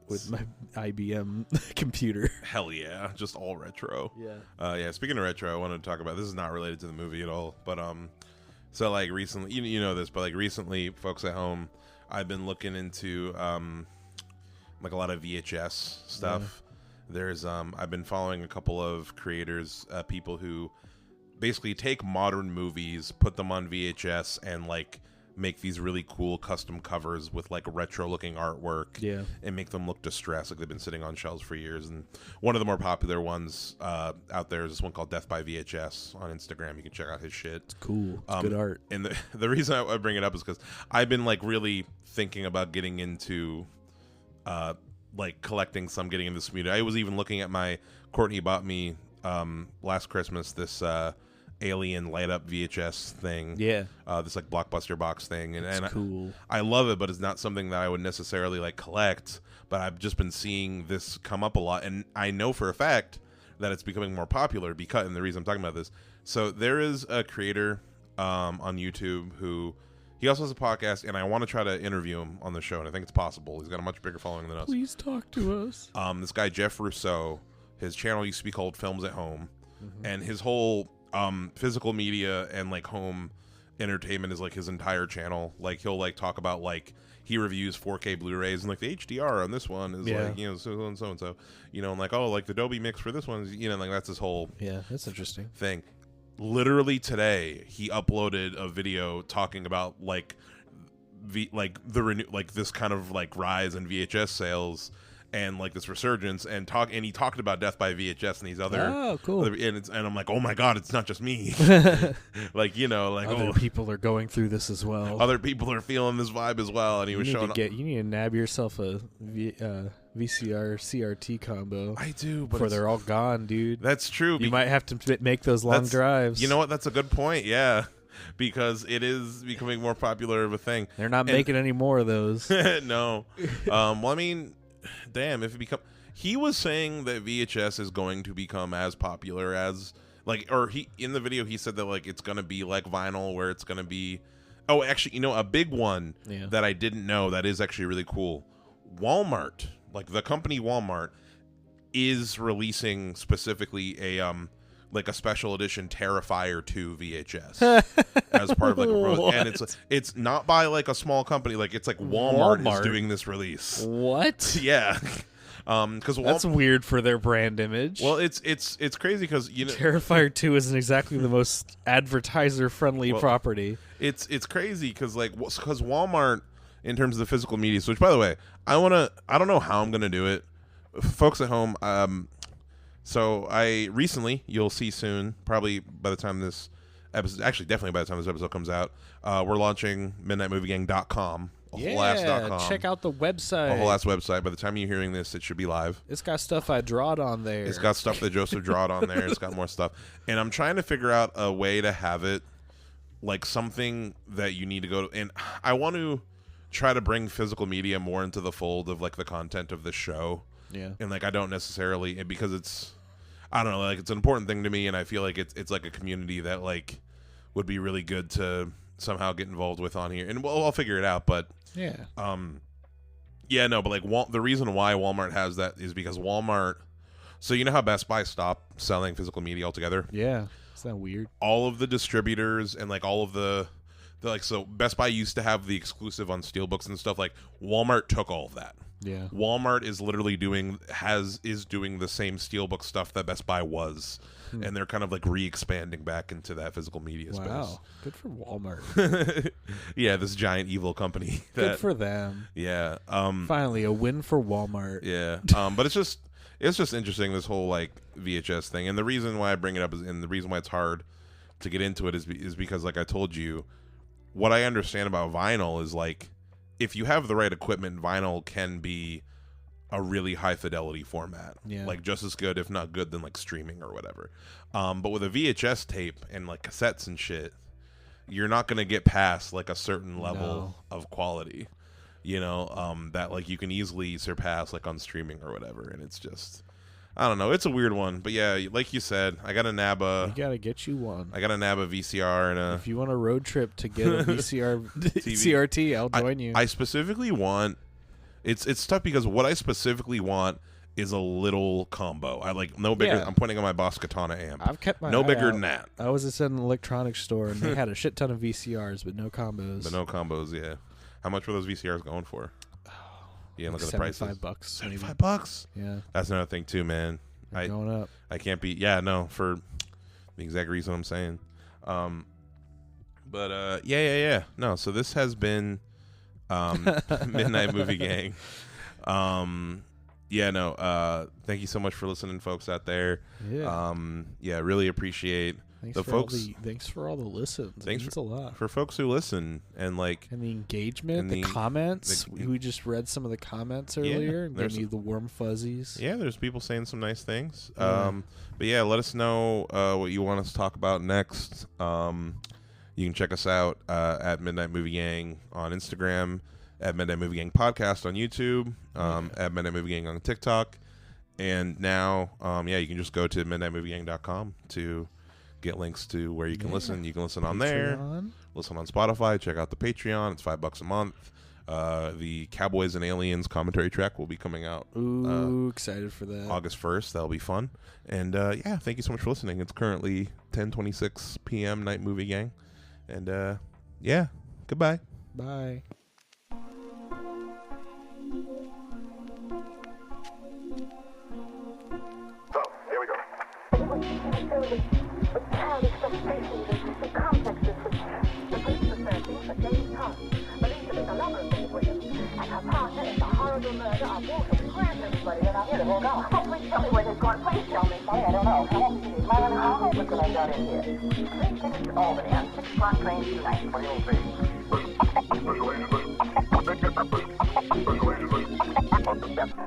with my IBM computer. Hell yeah, just all retro. Yeah. Yeah. Speaking of retro, I wanted to talk about, this is not related to the movie at all, but so like recently, you know this, but like recently, folks at home, I've been looking into like a lot of VHS stuff. Yeah. There's I've been following a couple of creators, people who basically take modern movies, put them on VHS, and like make these really cool custom covers with like retro looking artwork. Yeah. And make them look distressed, like they've been sitting on shelves for years. And one of the more popular ones out there is this one called Death by VHS on Instagram. You can check out his shit. It's cool. It's good art. And the reason I bring it up is because I've been like really thinking about getting into like collecting some, getting into this community. I was even looking at my, Courtney bought me last Christmas this Alien light up VHS thing. Yeah. This like Blockbuster box thing. And cool. I love it, but it's not something that I would necessarily like collect. But I've just been seeing this come up a lot, and I know for a fact that it's becoming more popular because, and the reason I'm talking about this, so there is a creator on YouTube who, he also has a podcast, and I want to try to interview him on the show, and I think it's possible. He's got a much bigger following than us. Please talk to us. This guy, Jeff Rousseau, his channel used to be called Films at Home, and his whole physical media and like home entertainment is like his entire channel. Like he'll like talk about like he reviews 4K Blu-rays and like the HDR on this one is like, you know, so and so, you know, and like, oh, like the Dolby mix for this one is, you know, like that's his whole that's interesting thing. Literally today, he uploaded a video talking about like this kind of like rise in VHS sales and like this resurgence, and he talked about Death by VHS and these other cool. And I'm like, oh my god, it's not just me. Like, you know, like other people are going through this as well. Other people are feeling this vibe as well, and he was showing. You need to nab yourself a VCR CRT combo. I do, but before they're all gone, dude. That's true. You might have to make those long drives. You know what? That's a good point. Yeah, because it is becoming more popular of a thing. They're not making any more of those. No. Well, I mean, damn, if it become, he was saying that VHS is going to become as popular as like, or he in the video he said that like it's gonna be like vinyl, where it's gonna be. Oh, actually, you know, a big one that I didn't know that is actually really cool. Walmart, like the company Walmart, is releasing specifically a like a special edition Terrifier 2 VHS as part of like a and it's not by like a small company, like it's like Walmart is doing this release. What? Yeah. Because that's weird for their brand image. Well, it's crazy because, you know, Terrifier 2 isn't exactly the most advertiser friendly property. It's crazy because Walmart, in terms of the physical media switch, by the way, I don't know how I'm gonna do it, folks at home. So I recently, you'll see soon, probably by the time this episode, actually definitely by the time this episode comes out, we're launching midnightmoviegang.com. Check out the website. A whole ass website. By the time you're hearing this, it should be live. It's got stuff I drawed on there. It's got stuff that Joseph drawed on there. It's got more stuff. And I'm trying to figure out a way to have it like something that you need to go to. And I want to try to bring physical media more into the fold of like the content of the show. Yeah. And like I don't necessarily, because it's, I don't know, like it's an important thing to me, and I feel like it's like a community that like would be really good to somehow get involved with on here. And I'll figure it out, but yeah. No, but like the reason why Walmart has that is because Walmart, so you know how Best Buy stopped selling physical media altogether? Yeah. Is that weird? All of the distributors and like all of the like, so Best Buy used to have the exclusive on steelbooks and stuff. Like Walmart took all of that. Yeah. Walmart is literally doing the same steelbook stuff that Best Buy was. and they're kind of like re-expanding back into that physical media space. Wow, good for Walmart. Yeah, this giant evil company. Good for them. Yeah. Finally, a win for Walmart. Yeah. But it's just interesting, this whole like VHS thing, and the reason why I bring it up is, and the reason why it's hard to get into it is because, like I told you, what I understand about vinyl is like, if you have the right equipment, vinyl can be a really high fidelity format. Yeah. Like just as good, if not good, than like streaming or whatever. But with a VHS tape and like cassettes and shit, you're not going to get past like a certain level of quality, you know, that like you can easily surpass like on streaming or whatever. And it's just, I don't know. It's a weird one, but yeah, like you said, I got to nab You gotta get you one. I got to nab a VCR and a. If you want a road trip to get a VCR CRT, I'll join you. I specifically want. It's tough because what I specifically want is a little combo. I like no bigger. Yeah. I'm pointing on my Boss Katana amp. I've kept my no eye bigger out. than that. I was at an electronics store and they had a shit ton of VCRs, but no combos. But no combos. Yeah. How much were those VCRs going for? Yeah, Like look at the prices. $75. maybe. $75. Yeah, That's another thing too, man. they're going up. I can't be. Yeah, no, for the exact reason I'm saying. But yeah. No, so this has been Midnight Movie Gang. Yeah, no, thank you so much for listening, folks out there. Yeah. Really appreciate the folks. Thanks for all the listens. Thanks a lot for folks who listen and like and the engagement, and the comments. We just read some of the comments earlier and gave me the warm fuzzies. Yeah, there's people saying some nice things. Yeah. But yeah, let us know what you want us to talk about next. You can check us out at Midnight Movie Gang on Instagram, at Midnight Movie Gang Podcast on YouTube, at Midnight Movie Gang on TikTok, and now, you can just go to midnightmoviegang.com to get links to where you can listen. You can listen on there, listen on Spotify, check out the Patreon. It's $5 a month. The Cowboys and Aliens commentary track will be coming out. Ooh, excited for that. August 1st. That'll be fun. And thank you so much for listening. It's currently 10:26 p.m. Night Movie Gang. And goodbye. Bye. So, here we go. The child expectations and the complexes the police researching for James Thomas. Police have a number of things with him. And her partner is the horrible murder of Walter. We grant everybody that I'm here to hold on. Oh, please tell me where they've gone. Please tell me. Sorry, I don't know. How long is it? How long could I got in here? 3 tickets to Albany on 6 o'clock train tonight. What do you think? Special agent, special agent.